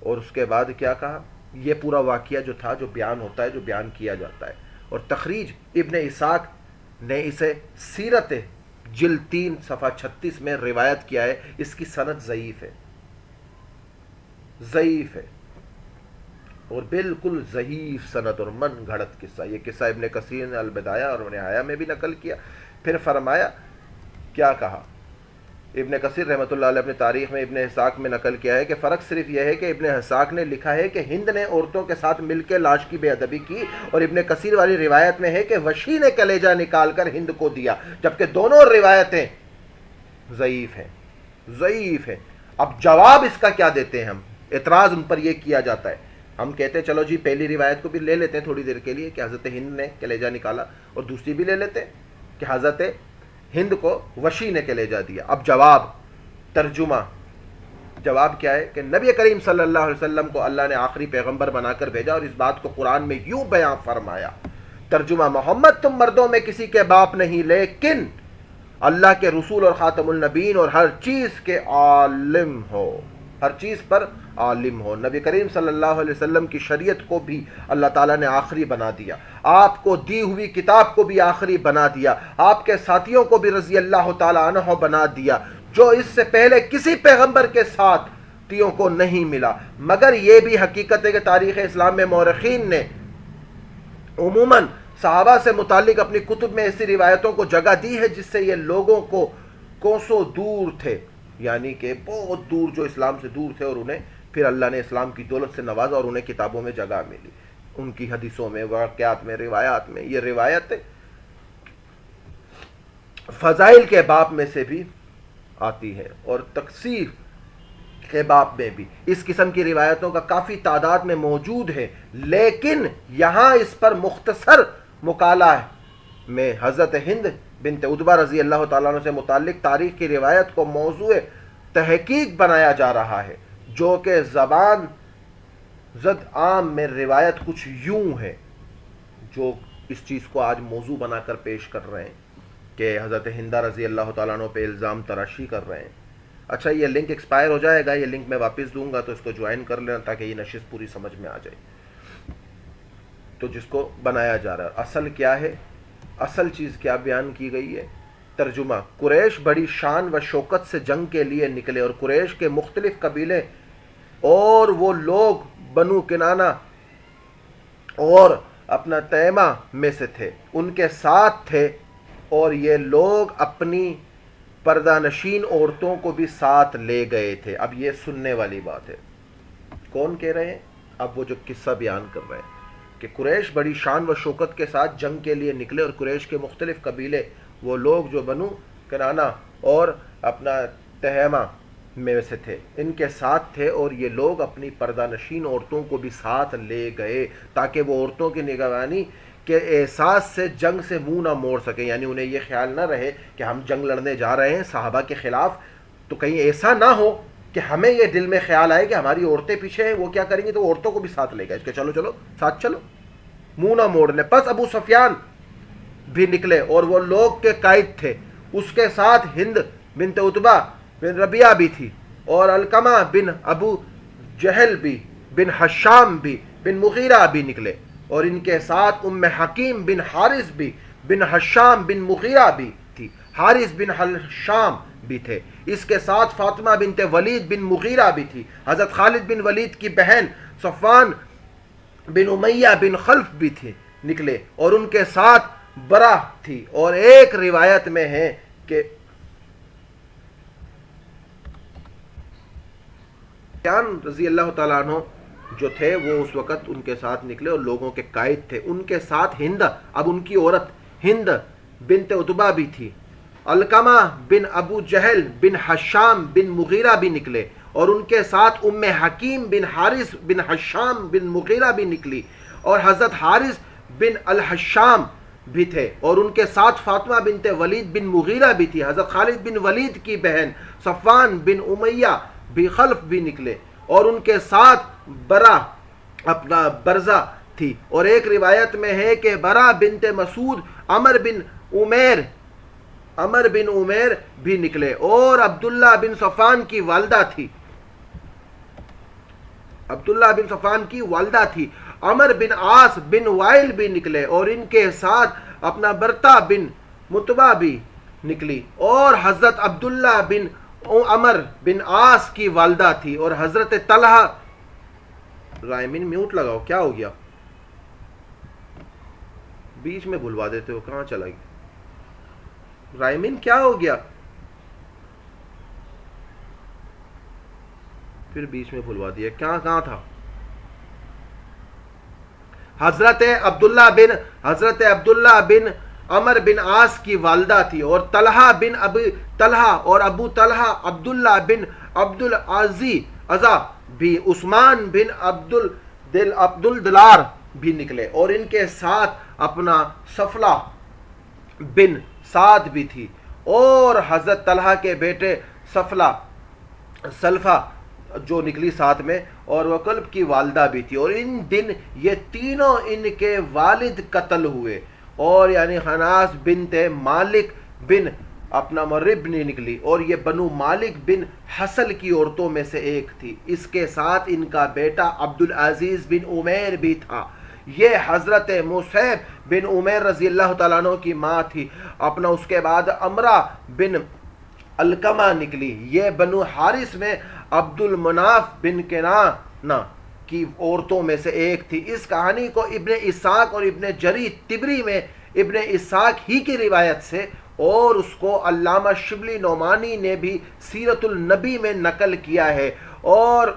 اور اس کے بعد کیا کہا؟ یہ پورا واقعہ جو تھا، جو بیان ہوتا ہے، جو بیان کیا جاتا ہے. اور تخریج ابن اسحاق نے اسے سیرت جلد 3 صفحہ 36 میں روایت کیا ہے. اس کی سند ضعیف ہے، ضعیف ہے اور بالکل ضعیف سند اور من گھڑت قصہ. یہ قصہ ابن کثیر نے البدایہ اور نہایہ میں بھی نقل کیا. پھر فرمایا کیا کہا؟ ابن کثیر رحمۃ اللہ علیہ اپنے تاریخ میں ابن اسحاق میں نقل کیا ہے کہ فرق صرف یہ ہے کہ ابن اسحاق نے لکھا ہے کہ ہند نے عورتوں کے ساتھ مل کے لاش کی بے ادبی کی، اور ابن کثیر والی روایت میں ہے کہ وشی نے کلیجہ نکال کر ہند کو دیا، جبکہ دونوں روایتیں ضعیف ہیں، ضعیف ہیں. اب جواب اس کا کیا دیتے ہیں ہم؟ اعتراض ان پر یہ کیا جاتا ہے. ہم کہتے ہیں چلو جی پہلی روایت کو بھی لے لیتے ہیں تھوڑی دیر کے لیے کہ حضرت ہند نے کلیجہ نکالا، اور دوسری بھی لے لیتے ہیں کہ حضرت ہند کو وشی نے کلیجہ دیا. اب جواب، ترجمہ، جواب کیا ہے کہ نبی کریم صلی اللہ علیہ وسلم کو اللہ نے آخری پیغمبر بنا کر بھیجا اور اس بات کو قرآن میں یوں بیان فرمایا. ترجمہ، محمد تم مردوں میں کسی کے باپ نہیں، لیکن اللہ کے رسول اور خاتم النبیین اور ہر چیز کے عالم ہو، ہر چیز پر عالم ہو۔ نبی کریم صلی اللہ علیہ وسلم کی شریعت کو بھی اللہ تعالیٰ نے آخری بنا دیا، آپ کو دی ہوئی کتاب کو بھی آخری بنا دیا، آپ کے ساتھیوں کو بھی رضی اللہ تعالیٰ عنہ بنا دیا، جو اس سے پہلے کسی پیغمبر کے ساتھیوں کو نہیں ملا۔ مگر یہ بھی حقیقت ہے کہ تاریخ اسلام میں مورخین نے عموماً صحابہ سے متعلق اپنی کتب میں ایسی روایتوں کو جگہ دی ہے جس سے یہ لوگوں کو کوسوں دور تھے، یعنی کہ بہت دور، جو اسلام سے دور تھے، اور انہیں پھر اللہ نے اسلام کی دولت سے نوازا اور انہیں کتابوں میں جگہ ملی، ان کی حدیثوں میں، واقعات میں، روایات میں۔ یہ روایت فضائل کے باب میں سے بھی آتی ہے اور تقصیر کے باب میں بھی اس قسم کی روایتوں کا کافی تعداد میں موجود ہے، لیکن یہاں اس پر مختصر مقالہ میں حضرت ہند بنت عتبہ رضی اللہ تعالیٰ عنہ سے متعلق تاریخ کی روایت کو موضوع تحقیق بنایا جا رہا ہے، جو کہ زبان زد عام میں روایت کچھ یوں ہے، جو اس چیز کو آج موضوع بنا کر پیش کر رہے ہیں کہ حضرت ہندہ رضی اللہ تعالیٰ عنہ پہ الزام تراشی کر رہے ہیں۔ اچھا، یہ لنک ایکسپائر ہو جائے گا، یہ لنک میں واپس دوں گا، تو اس کو جوائن کر لینا تاکہ یہ نشست پوری سمجھ میں آ جائے تو جس کو بنایا جا رہا ہے۔ اصل کیا ہے، اصل چیز کیا بیان کی گئی ہے؟ ترجمہ: قریش بڑی شان و شوکت سے جنگ کے لیے نکلے، اور قریش کے مختلف قبیلے اور وہ لوگ بنو کنانہ اور اپنا تیمہ میں سے تھے، ان کے ساتھ تھے، اور یہ لوگ اپنی پردہ نشین عورتوں کو بھی ساتھ لے گئے تھے۔ اب یہ سننے والی بات ہے، کون کہہ رہے ہیں؟ اب وہ جو قصہ بیان کر رہے ہیں کہ قریش بڑی شان و شوکت کے ساتھ جنگ کے لیے نکلے، اور قریش کے مختلف قبیلے، وہ لوگ جو بنو کنانہ اور اپنا تہمہ میں سے تھے، ان کے ساتھ تھے، اور یہ لوگ اپنی پردہ نشین عورتوں کو بھی ساتھ لے گئے تاکہ وہ عورتوں کی نگرانی کے احساس سے جنگ سے منہ نہ موڑ سکیں، یعنی انہیں یہ خیال نہ رہے کہ ہم جنگ لڑنے جا رہے ہیں صحابہ کے خلاف، تو کہیں ایسا نہ ہو کہ ہمیں یہ دل میں خیال آئے کہ ہماری عورتیں پیچھے ہیں، وہ کیا کریں گے، تو عورتوں کو بھی ساتھ لے گئے کہ چلو چلو ساتھ چلو، منہ نہ موڑنے۔ پس ابو سفیان بھی نکلے، اور وہ لوگ کے قائد تھے، اس کے ساتھ ہند بنت عتبہ بن ربیعہ بھی تھی، اور علقمہ بن ابو جہل بھی، بن حشام بھی، بن مغیرہ بھی نکلے، اور ان کے ساتھ ام حکیم بن حارث بھی، بن حشام بن مغیرہ بھی تھی، حارث بن حشام بھی تھے، اس کے ساتھ فاطمہ بنت ولید بن مغیرہ بھی تھی، حضرت خالد بن ولید کی بہن صفوان بن امیہ بن خلف بھی تھے نکلے، اور ان کے ساتھ برا تھی۔ اور ایک روایت میں ہے کہ رضی اللہ تعالیٰ عنہ جو تھے وہ اس وقت ان کے ساتھ نکلے اور لوگوں کے قائد تھے، ان کے ساتھ ہند، اب ان کی عورت ہند بنت عتبہ بھی تھی، علقمہ بن ابو جہل بن حشام بن مغیرہ بھی نکلے، اور ان کے ساتھ ام حکیم بن حارث بن حشام بن مغیرہ بھی نکلی، اور حضرت حارث بن الحشام بھی تھے، اور ان کے ساتھ فاطمہ بنت ولید بن مغیرہ بھی تھی، حضرت خالد بن ولید کی بہن صفوان بن امیہ بھی خلف بھی نکلے، اور ان کے ساتھ برا اپنا برزہ تھی۔ اور ایک روایت میں ہے کہ برا بنت مسعود عمر بن عمیر بھی نکلے، اور عبداللہ بن صفوان کی والدہ تھی، عمر بن عاص بن وائل بھی نکلے، اور ان کے ساتھ اپنا برتا بن متبہ بھی نکلی، اور حضرت عبداللہ بن عمر بن عاص کی والدہ تھی، اور حضرت طلحہ، رائمن میوٹ لگاؤ، کیا ہو گیا، بیچ میں بھلوا دیتے ہو، کہاں چلا گیا رائمن، کیا ہو گیا، پھر بیچ میں بھلوا دیا، کہاں تھا؟ حضرت عبداللہ بن عمر بن عاص کی والدہ تھی، اور طلحہ اور ابو طلحہ عبداللہ بن عبدالعزیز بھی، عثمان بن عبدالدلار بھی نکلے، اور ان کے ساتھ اپنا سفلہ بن سعد بھی تھی، اور حضرت طلحہ کے بیٹے سلفہ جو نکلی ساتھ میں، اور وہ کلب کی والدہ بھی تھی، اور ان دن یہ تینوں ان کے والد قتل ہوئے، اور یعنی خناس بنت مالک بن اپنا مربنی نکلی اور یہ بنو مالک بن حسل کی عورتوں میں سے ایک تھی. اس کے ساتھ ان کا بیٹا عبدالعزیز بن عمیر بھی تھا. یہ حضرت مصعب بن عمیر رضی اللہ تعالیٰ عنہ کی ماں تھی. اپنا اس کے بعد امرہ بن علقمہ نکلی. یہ بنو حارث میں عبد المناف بن کنانہ کی عورتوں میں سے ایک تھی. اس کہانی کو ابن اسحاق اور ابن جریر طبری میں ابن اسحاق ہی کی روایت سے اور اس کو علامہ شبلی نعمانی نے بھی سیرت النبی میں نقل کیا ہے اور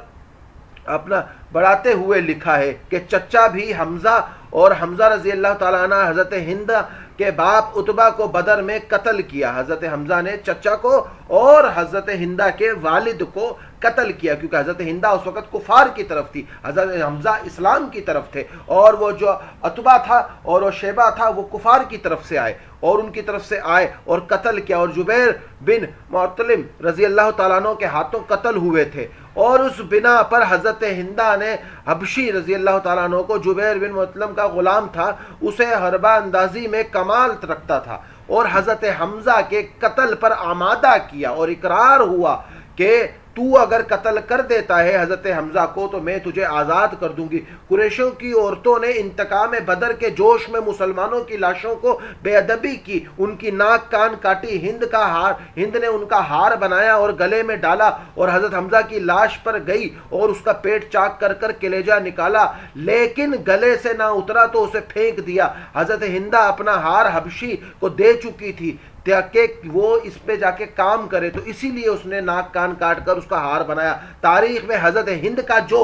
اپنا بڑھاتے ہوئے لکھا ہے کہ چچا بھی حمزہ اور حمزہ رضی اللہ تعالیٰ عنہ حضرت ہند کے باپ عتبہ کو بدر میں قتل کیا. حضرت حمزہ نے چچا کو اور حضرت ہندہ کے والد کو قتل کیا کیونکہ حضرت ہندہ اس وقت کفار کی طرف تھی, حضرت حمزہ اسلام کی طرف تھے, اور وہ جو عتبہ تھا اور وہ شیبہ تھا وہ کفار کی طرف سے آئے اور ان کی طرف سے آئے اور قتل کیا, اور جبیر بن معطلم رضی اللہ تعالیٰ عنہ کے ہاتھوں قتل ہوئے تھے. اور اس بنا پر حضرت ہندہ نے حبشی رضی اللہ تعالیٰ عنہ کو, جبیر بن معطلم کا غلام تھا, اسے حربہ اندازی میں کمال رکھتا تھا اور حضرت حمزہ کے قتل پر آمادہ کیا اور اقرار ہوا کہ تو اگر قتل کر دیتا ہے حضرت حمزہ کو تو میں تجھے آزاد کر دوں گی. قریشوں کی عورتوں نے انتقام بدر کے جوش میں مسلمانوں کی لاشوں کو بے ادبی کی, ان کی ناک کان کاٹی. ہند نے ان کا ہار بنایا اور گلے میں ڈالا اور حضرت حمزہ کی لاش پر گئی اور اس کا پیٹ چاک کر کر کلیجہ نکالا, لیکن گلے سے نہ اترا تو اسے پھینک دیا. حضرت ہندہ اپنا ہار حبشی کو دے چکی تھی کہ وہ اس پہ جا کے کام کرے, تو اسی لیے اس نے ناک کان کاٹ کر اس کا ہار بنایا. تاریخ میں حضرت ہند کا جو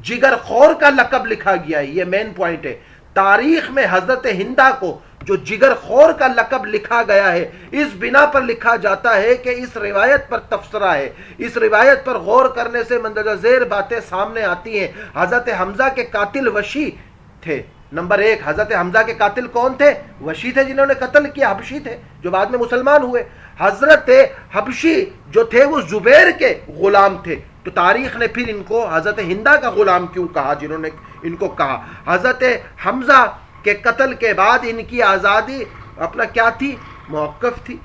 جگر خور کا لقب لکھا گیا ہے, یہ مین پوائنٹ ہے, تاریخ میں حضرت ہندہ کو جو جگر خور کا لقب لکھا گیا ہے اس بنا پر لکھا جاتا ہے کہ اس روایت پر تفسرہ ہے. اس روایت پر غور کرنے سے مندرجہ ذیل باتیں سامنے آتی ہیں. حضرت حمزہ کے قاتل وشی تھے. نمبر ایک, حضرت حمزہ کے قاتل کون تھے؟ وشی تھے, جنہوں نے قتل کیا. حبشی تھے جو بعد میں مسلمان ہوئے. حضرت حبشی جو تھے وہ زبیر کے غلام تھے, تو تاریخ نے پھر ان کو حضرت ہندہ کا غلام کیوں کہا جنہوں نے ان کو کہا. حضرت حمزہ کے قتل کے بعد ان کی آزادی اپنا کیا تھی؟ موقف تھی.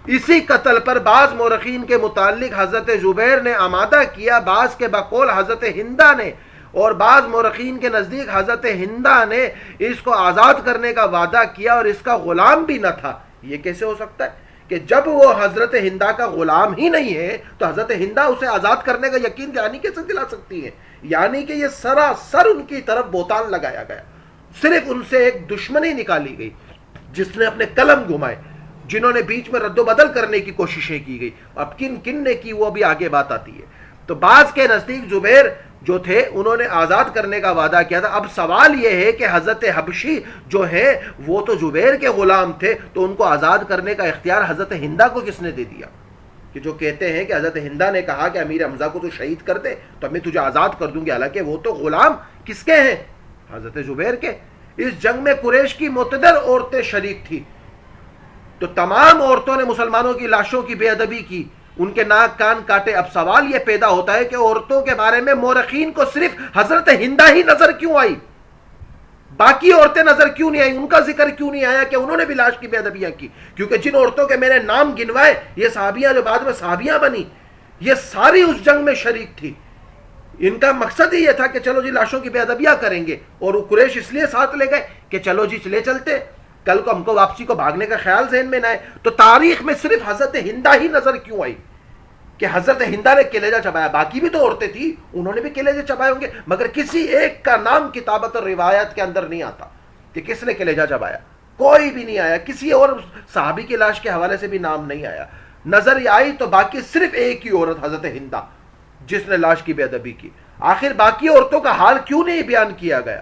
اسی قتل پر بعض مورخین کے متعلق حضرت زبیر نے آمادہ کیا, بعض کے بقول حضرت ہندہ نے, اور بعض مورخین کے نزدیک حضرت ہندہ نے اس کو آزاد کرنے کا وعدہ کیا اور اس کا غلام بھی نہ تھا. یہ کیسے ہو سکتا ہے کہ جب وہ حضرت ہندہ کا غلام ہی نہیں ہے تو حضرت ہندہ اسے آزاد کرنے کا یقین دہانی کیسے دلا سکتی ہے؟ یعنی کہ یہ سراسر ان کی طرف بہتان لگایا گیا. صرف ان سے ایک دشمنی نکالی گئی جس نے اپنے قلم گھمائے, جنہوں نے بیچ میں رد و بدل کرنے کی کوششیں کی گئی. اب کن نے کی وہ بھی آگے بات آتی ہے. تو بعض کے نزدیک زبیر جو تھے انہوں نے آزاد کرنے کا وعدہ کیا تھا. اب سوال یہ ہے کہ حضرت حبشی جو ہے وہ تو زبیر کے غلام تھے, تو ان کو آزاد کرنے کا اختیار حضرت ہندہ کو کس نے دے دیا؟ کہ جو کہتے ہیں کہ حضرت ہندہ نے کہا کہ امیر حمزہ کو تو شہید کر دے تو میں تجھے آزاد کر دوں گی, حالانکہ وہ تو غلام کس کے ہیں؟ حضرت زبیر کے. اس جنگ میں قریش کی معتدل عورتیں شریک تھی, تو تمام عورتوں نے مسلمانوں کی لاشوں کی بے ادبی کی, ان کے ناک کان کاٹے. اب سوال یہ پیدا ہوتا ہے کہ عورتوں کے بارے میں مورخین کو صرف حضرت ہندہ ہی نظر کیوں آئی, باقی عورتیں نظر کیوں نہیں آئی؟ ان کا ذکر کیوں نہیں آیا کہ انہوں نے بھی لاش کی بے ادبیاں کی؟ کیونکہ جن عورتوں کے میں نے نام گنوائے یہ صحابیاں جو بعد میں صحابیاں بنی, یہ ساری اس جنگ میں شریک تھی. ان کا مقصد ہی یہ تھا کہ چلو جی لاشوں کی بے ادبیاں کریں گے, اور قریش اس لیے ساتھ لے گئے کہ چلو جی چلے چلتے, کل کو ہم کو واپسی کو بھاگنے کا خیال ذہن میں نہ آئے. تو تاریخ میں صرف حضرت ہندہ ہی نظر کیوں آئی کہ حضرت ہندہ نے کلیجہ چبایا؟ باقی بھی تو عورتیں تھیں, انہوں نے بھی کلیجے چبائے ہوں گے, مگر کسی ایک کا نام کتابت اور روایت کے اندر نہیں آتا کہ کس نے کلیجہ چبایا. کوئی بھی نہیں آیا, کسی اور صحابی کی لاش کے حوالے سے بھی نام نہیں آیا. نظر آئی تو باقی صرف ایک ہی عورت حضرت ہندہ جس نے لاش کی بے ادبی کی. آخر باقی عورتوں کا حال کیوں نہیں بیان کیا گیا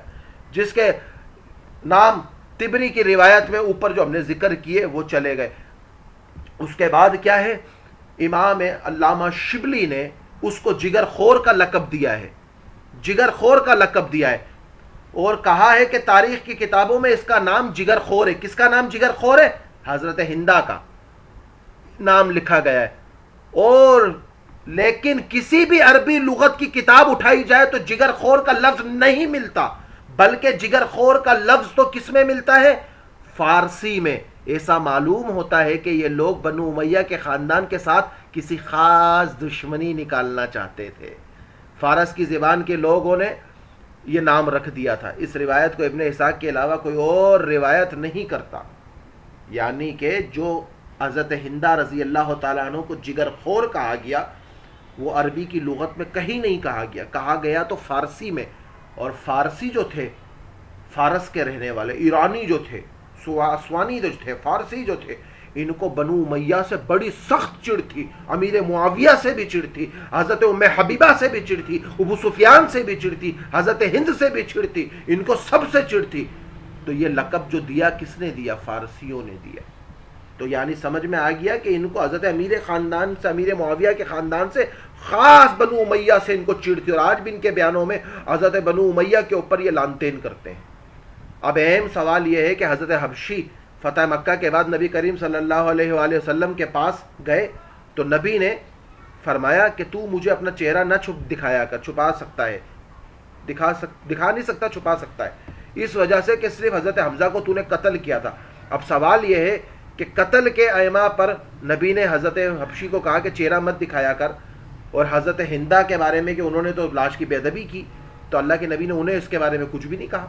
جس کے نام طبری کی روایت میں اوپر جو ہم نے ذکر کیے وہ چلے گئے. اس کے بعد کیا ہے, امام علامہ شبلی نے اس کو جگر خور کا لقب دیا ہے, جگر خور کا لقب دیا ہے, اور کہا ہے کہ تاریخ کی کتابوں میں اس کا نام جگر خور ہے. کس کا نام جگر خور ہے؟ حضرت ہندہ کا نام لکھا گیا ہے. اور لیکن کسی بھی عربی لغت کی کتاب اٹھائی جائے تو جگر خور کا لفظ نہیں ملتا, بلکہ جگر خور کا لفظ تو کس میں ملتا ہے؟ فارسی میں. ایسا معلوم ہوتا ہے کہ یہ لوگ بنو امیہ کے خاندان کے ساتھ کسی خاص دشمنی نکالنا چاہتے تھے۔ فارس کی زبان کے لوگوں نے یہ نام رکھ دیا تھا۔ اس روایت کو ابن اسحاق کے علاوہ کوئی اور روایت نہیں کرتا، یعنی کہ جو حضرت ہندہ رضی اللہ تعالیٰ عنہ کو جگر خور کہا گیا وہ عربی کی لغت میں کہیں نہیں کہا گیا تو فارسی میں، اور فارسی جو تھے، فارس کے رہنے والے ایرانی جو تھے، سوانی جو تھے، فارسی جو تھے، ان کو بنو امیہ سے بڑی سخت چڑ تھی، امیر معاویہ سے بھی چڑ تھی، حضرت ام حبیبہ سے بھی چڑ تھی، ابو سفیان سے بھی چڑ تھی، حضرت ہند سے بھی چڑ تھی، ان کو سب سے چڑ تھی۔ تو یہ لقب جو دیا کس نے دیا؟ فارسیوں نے دیا۔ تو یعنی سمجھ میں آ گیا کہ ان کو حضرت امیر خاندان سے، امیر معاویہ کے خاندان سے خاص بنو امیہ سے ان کو چڑ تھی، اور آج بھی ان کے بیانوں میں حضرت بنو امیہ کے اوپر یہ لعن طعن کرتے ہیں۔ اب اہم سوال یہ ہے کہ حضرت حبشی فتح مکہ کے بعد نبی کریم صلی اللہ علیہ وآلہ وسلم کے پاس گئے تو نبی نے فرمایا کہ تو مجھے اپنا چہرہ نہ دکھایا کر، چھپا سکتا ہے، دکھا نہیں سکتا، چھپا سکتا ہے، اس وجہ سے کہ صرف حضرت حمزہ کو تو نے قتل کیا تھا۔ اب سوال یہ ہے کہ قتل کے ائمہ پر نبی نے حضرت حبشی کو کہا کہ چہرہ مت دکھایا کر، اور حضرت ہندہ کے بارے میں کہ انہوں نے تو لاش کی بے ادبی کی، تو اللہ کے نبی نے انہیں اس کے بارے میں کچھ بھی نہیں کہا۔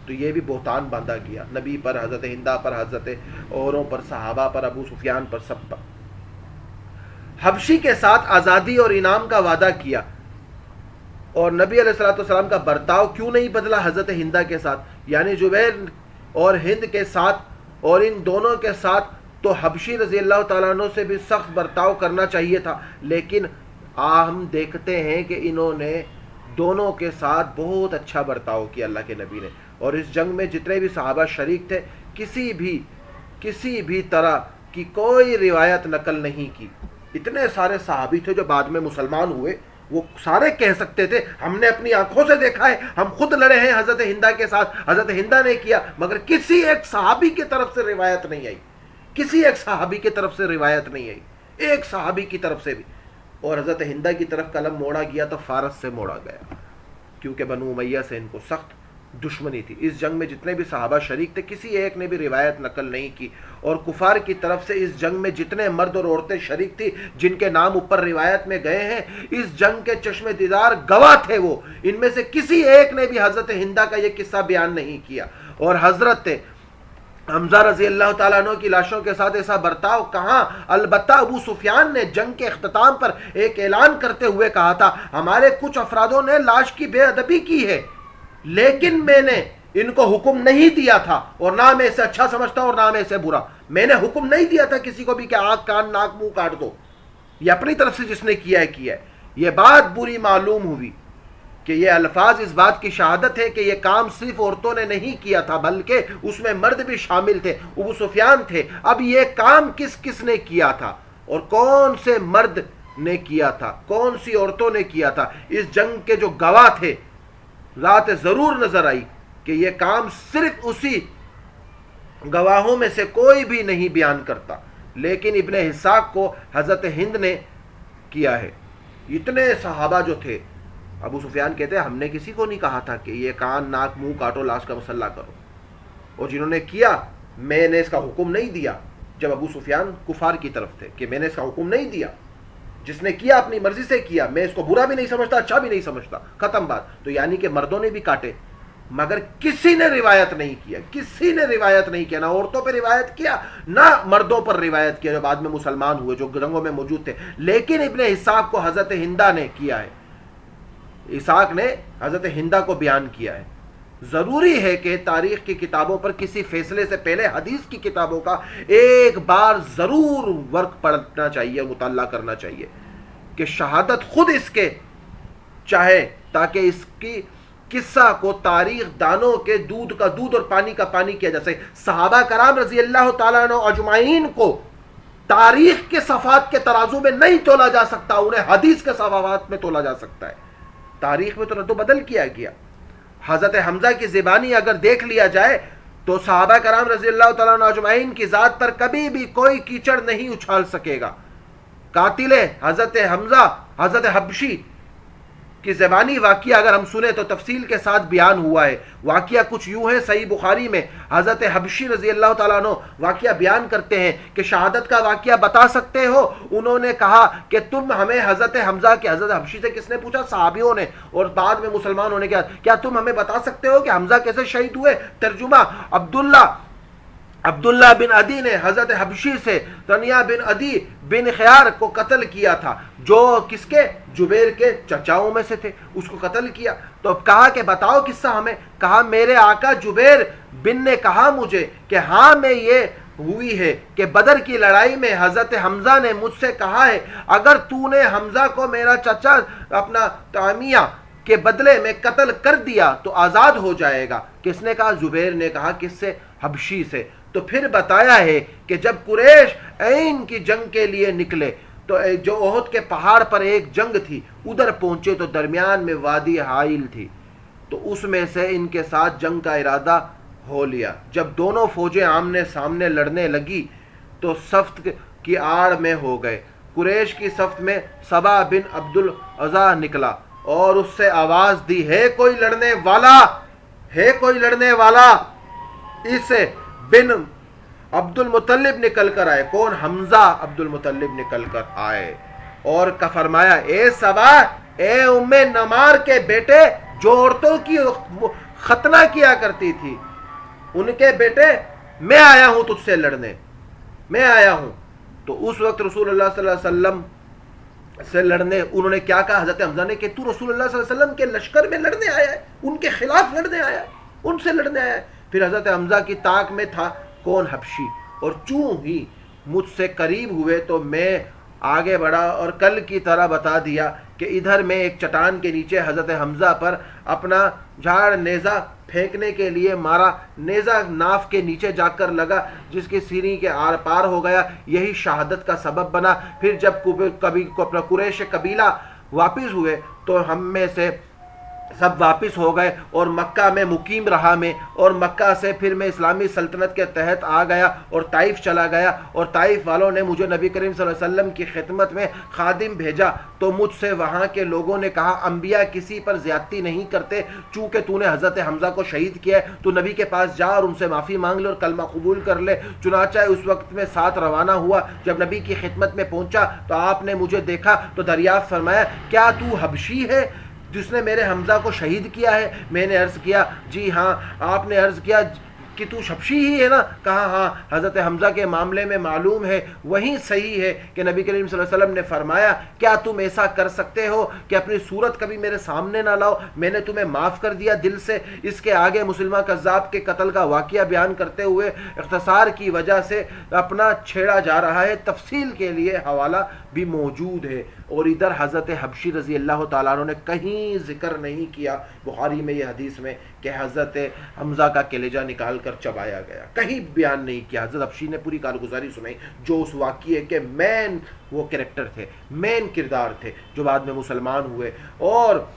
تو یہ بھی بہتان باندھا گیا نبی پر، حضرت ہندہ پر، حضرت اوروں پر، صحابہ پر، ابو سفیان پر، سب پر۔ حبشی کے ساتھ آزادی اور انعام کا وعدہ کیا، اور نبی علیہ السلام کا برتاؤ کیوں نہیں بدلا حضرت ہندہ کے ساتھ؟ یعنی زبیر اور ہند کے ساتھ، اور ان دونوں کے ساتھ تو حبشی رضی اللہ تعالیٰ عنہ سے بھی سخت برتاؤ کرنا چاہیے تھا، لیکن ہم دیکھتے ہیں کہ انہوں نے دونوں کے ساتھ بہت اچھا برتاؤ کیا اللہ کے نبی نے۔ اور اس جنگ میں جتنے بھی صحابہ شریک تھے کسی بھی طرح کی کوئی روایت نقل نہیں کی۔ اتنے سارے صحابی تھے جو بعد میں مسلمان ہوئے، وہ سارے کہہ سکتے تھے ہم نے اپنی آنکھوں سے دیکھا ہے، ہم خود لڑے ہیں حضرت ہندہ کے ساتھ، حضرت ہندہ نے کیا، مگر کسی ایک صحابی کی طرف سے روایت نہیں آئی، کسی ایک صحابی کی طرف سے روایت نہیں آئی، ایک صحابی کی طرف سے بھی۔ اور حضرت ہندہ کی طرف قلم موڑا گیا تو فارس سے موڑا گیا، کیونکہ بنو امیہ سے ان کو سخت دشمنی تھی۔ اس جنگ میں جتنے بھی صحابہ شریک تھے کسی ایک نے بھی روایت نقل نہیں کی، اور کفار کی طرف سے اس جنگ میں جتنے مرد اور عورتیں شریک تھی جن کے نام اوپر روایت میں گئے ہیں، اس جنگ کے چشم دیدار گواہ تھے وہ، ان میں سے کسی ایک نے بھی حضرت ہندہ کا یہ قصہ بیان نہیں کیا۔ اور حضرت حمزہ رضی اللہ تعالیٰ عنہ کی لاشوں کے ساتھ ایسا برتاؤ کہاں؟ البتہ ابو سفیان نے جنگ کے اختتام پر ایک اعلان کرتے ہوئے کہا تھا ہمارے کچھ افرادوں نے لاش کی بے ادبی کی ہے، لیکن میں نے ان کو حکم نہیں دیا تھا، اور نہ میں اسے اچھا سمجھتا اور نہ میں اسے برا، میں نے حکم نہیں دیا تھا کسی کو بھی کہ آنکھ کان ناک منہ کاٹ دو، یہ اپنی طرف سے جس نے کیا ہے۔ یہ بات بری معلوم ہوئی کہ یہ الفاظ اس بات کی شہادت ہے کہ یہ کام صرف عورتوں نے نہیں کیا تھا بلکہ اس میں مرد بھی شامل تھے، ابو سفیان تھے۔ اب یہ کام کس نے کیا تھا اور کون سے مرد نے کیا تھا، کون سی عورتوں نے کیا تھا؟ اس جنگ کے جو گواہ تھے رات ضرور نظر آئی کہ یہ کام صرف اسی گواہوں میں سے کوئی بھی نہیں بیان کرتا، لیکن ابن اسحاق کو حضرت ہند نے کیا ہے۔ اتنے صحابہ جو تھے، ابو سفیان کہتے ہیں ہم نے کسی کو نہیں کہا تھا کہ یہ کان ناک منہ کاٹو، لاش کا مسئلہ کرو، اور جنہوں نے کیا میں نے اس کا حکم نہیں دیا، جب ابو سفیان کفار کی طرف تھے کہ میں نے اس کا حکم نہیں دیا، جس نے کیا اپنی مرضی سے کیا، میں اس کو برا بھی نہیں سمجھتا اچھا بھی نہیں سمجھتا، ختم بات۔ تو یعنی کہ مردوں نے بھی کاٹے، مگر کسی نے روایت نہیں کیا، کسی نے روایت نہیں کیا، نہ عورتوں پہ روایت کیا نہ مردوں پر روایت کیا جو بعد میں مسلمان ہوئے، جو جنگوں میں موجود تھے۔ لیکن ابن اسحاق کو حضرت ہندہ نے کیا ہے، اسحاق نے حضرت ہندہ کو بیان کیا ہے۔ ضروری ہے کہ تاریخ کی کتابوں پر کسی فیصلے سے پہلے حدیث کی کتابوں کا ایک بار ضرور ورق پڑھنا چاہیے، مطالعہ کرنا چاہیے کہ شہادت خود اس کے چاہے، تاکہ اس کی قصہ کو تاریخ دانوں کے دودھ کا دودھ اور پانی کا پانی کیا جا سکے۔ صحابہ کرام رضی اللہ تعالیٰ عنہ اجمعین کو تاریخ کے صفحات کے ترازو میں نہیں تولا جا سکتا، انہیں حدیث کے صفحات میں تولا جا سکتا ہے۔ تاریخ میں تو رد و بدل کیا گیا۔ حضرت حمزہ کی زبانی اگر دیکھ لیا جائے تو صحابہ کرام رضی اللہ تعالیٰ عنہ اجمعین کی ذات پر کبھی بھی کوئی کیچڑ نہیں اچھال سکے گا۔ قاتل حضرت حمزہ حضرت حبشی کہ زبانی واقعہ اگر ہم سنیں تو تفصیل کے ساتھ بیان ہوا ہے. واقعہ کچھ یوں ہے، صحیح بخاری میں حضرت حبشی رضی اللہ تعالیٰ عنہ واقعہ بیان کرتے ہیں کہ شہادت کا واقعہ بتا سکتے ہو؟ انہوں نے کہا کہ تم ہمیں حضرت حمزہ کے، حضرت حبشی سے کس نے پوچھا؟ صحابیوں نے، اور بعد میں مسلمان ہونے کے بعد، کیا تم ہمیں بتا سکتے ہو کہ حمزہ کیسے شہید ہوئے؟ ترجمہ، عبداللہ بن عدی نے حضرت حبشی سے رنیہ بن عدی بن خیار کو قتل کیا تھا، جو کس کے؟ جبیر کے چچاؤں میں سے تھے، اس کو قتل کیا. تو کہا کہ بتاؤ قصہ ہمیں. کہا میرے آقا جبیر بن نے کہا مجھے کہ ہاں میں یہ ہوئی ہے کہ بدر کی لڑائی میں حضرت حمزہ نے مجھ سے کہا ہے اگر تو نے حمزہ کو میرا چچا اپنا تعمیہ کے بدلے میں قتل کر دیا تو آزاد ہو جائے گا. کس نے کہا؟ زبیر نے کہا. کس سے؟ حبشی سے. تو پھر بتایا ہے کہ جب قریش عین کی جنگ کے لیے نکلے تو جو احد کے پہاڑ پر ایک جنگ تھی ادھر پہنچے تو درمیان میں وادی حائل تھی، تو اس میں سے ان کے ساتھ جنگ کا ارادہ ہو لیا. جب دونوں فوجیں آمنے سامنے لڑنے لگی تو صف کی آڑ میں ہو گئے. قریش کی صف میں سبا بن عبد العزا نکلا اور اس سے آواز دی، ہے کوئی لڑنے والا؟ ہے کوئی لڑنے والا؟ اس بن عبد المطلب نکل کر آئے. کون؟ حمزہ عبد المطلب نکل کر آئے اور کا فرمایا، اے سبا، اے ام نمار کے بیٹے جو عورتوں کی ختنہ کیا کرتی تھی، ان کے بیٹے، میں آیا ہوں تجھ سے لڑنے، میں آیا ہوں. تو اس وقت رسول اللہ صلی اللہ علیہ وسلم سے لڑنے انہوں نے کیا کہا؟ حضرت حمزہ نے کہ تو رسول اللہ صلی اللہ علیہ وسلم کے لشکر میں لڑنے آیا ہے، ان کے خلاف لڑنے آیا ہے، ان سے لڑنے آیا ہے. پھر حضرت حمزہ کی طاق میں تھا کون؟ حبشی. اور چوں ہی مجھ سے قریب ہوئے تو میں آگے بڑھا اور کل کی طرح بتا دیا کہ ادھر میں ایک چٹان کے نیچے حضرت حمزہ پر اپنا جھاڑ نیزہ پھینکنے کے لیے مارا. نیزہ ناف کے نیچے جا کر لگا جس کی سینی کے آر پار ہو گیا. یہی شہادت کا سبب بنا. پھر جب کبھی اپنا قریش قبیلہ واپس ہوئے تو ہم میں سے سب واپس ہو گئے اور مکہ میں مقیم رہا میں، اور مکہ سے پھر میں اسلامی سلطنت کے تحت آ گیا اور طائف چلا گیا. اور طائف والوں نے مجھے نبی کریم صلی اللہ علیہ وسلم کی خدمت میں خادم بھیجا تو مجھ سے وہاں کے لوگوں نے کہا انبیاء کسی پر زیادتی نہیں کرتے، چونکہ تو نے حضرت حمزہ کو شہید کیا ہے تو نبی کے پاس جا اور ان سے معافی مانگ لے اور کلمہ قبول کر لے. چنانچہ اس وقت میں ساتھ روانہ ہوا. جب نبی کی خدمت میں پہنچا تو آپ نے مجھے دیکھا تو دریافت فرمایا، کیا تو حبشی ہے جس نے میرے حمزہ کو شہید کیا ہے؟ میں نے عرض کیا جی ہاں. آپ نے عرض کیا کہ تو حبشی ہی ہے نا؟ کہا ہاں. حضرت حمزہ کے معاملے میں معلوم ہے وہی صحیح ہے کہ نبی کریم صلی اللہ علیہ وسلم نے فرمایا کیا تم ایسا کر سکتے ہو کہ اپنی صورت کبھی میرے سامنے نہ لاؤ؟ میں نے تمہیں معاف کر دیا دل سے. اس کے آگے مسلمہ کذاب کے قتل کا واقعہ بیان کرتے ہوئے اختصار کی وجہ سے اپنا چھیڑا جا رہا ہے. تفصیل کے لیے حوالہ بھی موجود ہے. اور ادھر حضرت حبشی رضی اللہ تعالیٰ عنہ نے کہیں ذکر نہیں کیا بخاری میں یہ حدیث میں کہ حضرت حمزہ کا کلیجہ نکال کر چبایا گیا، کہیں بیان نہیں کیا. حضرت حبشی نے پوری کارگزاری سنائی جو اس واقعے کے مین وہ کریکٹر تھے، مین کردار تھے، جو بعد میں مسلمان ہوئے. اور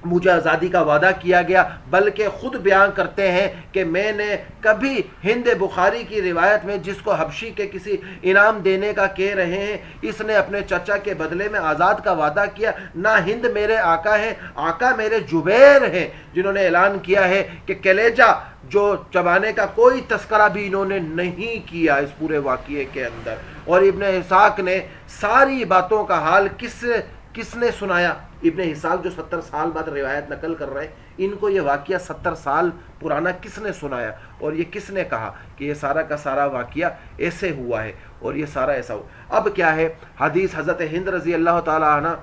مجھے آزادی کا وعدہ کیا گیا، بلکہ خود بیان کرتے ہیں کہ میں نے کبھی ہند بخاری کی روایت میں جس کو حبشی کے کسی انعام دینے کا کہہ رہے ہیں، اس نے اپنے چچا کے بدلے میں آزاد کا وعدہ کیا. نہ ہند میرے آقا ہیں، آقا میرے جبیر ہیں جنہوں نے اعلان کیا ہے کہ کلیجہ جو چبانے کا کوئی تذکرہ بھی انہوں نے نہیں کیا اس پورے واقعے کے اندر. اور ابن اسحاق نے ساری باتوں کا حال کس نے سنایا؟ ابن اسحاق جو 70 سال بعد روایت نقل کر رہے ہیں، ان کو یہ واقعہ 70 سال پرانا کس نے سنایا اور یہ کس نے کہا کہ یہ سارا کا سارا واقعہ ایسے ہوا ہے اور یہ سارا ایسا ہوا؟ اب کیا ہے حدیث حضرت ہند رضی اللہ تعالی عنہ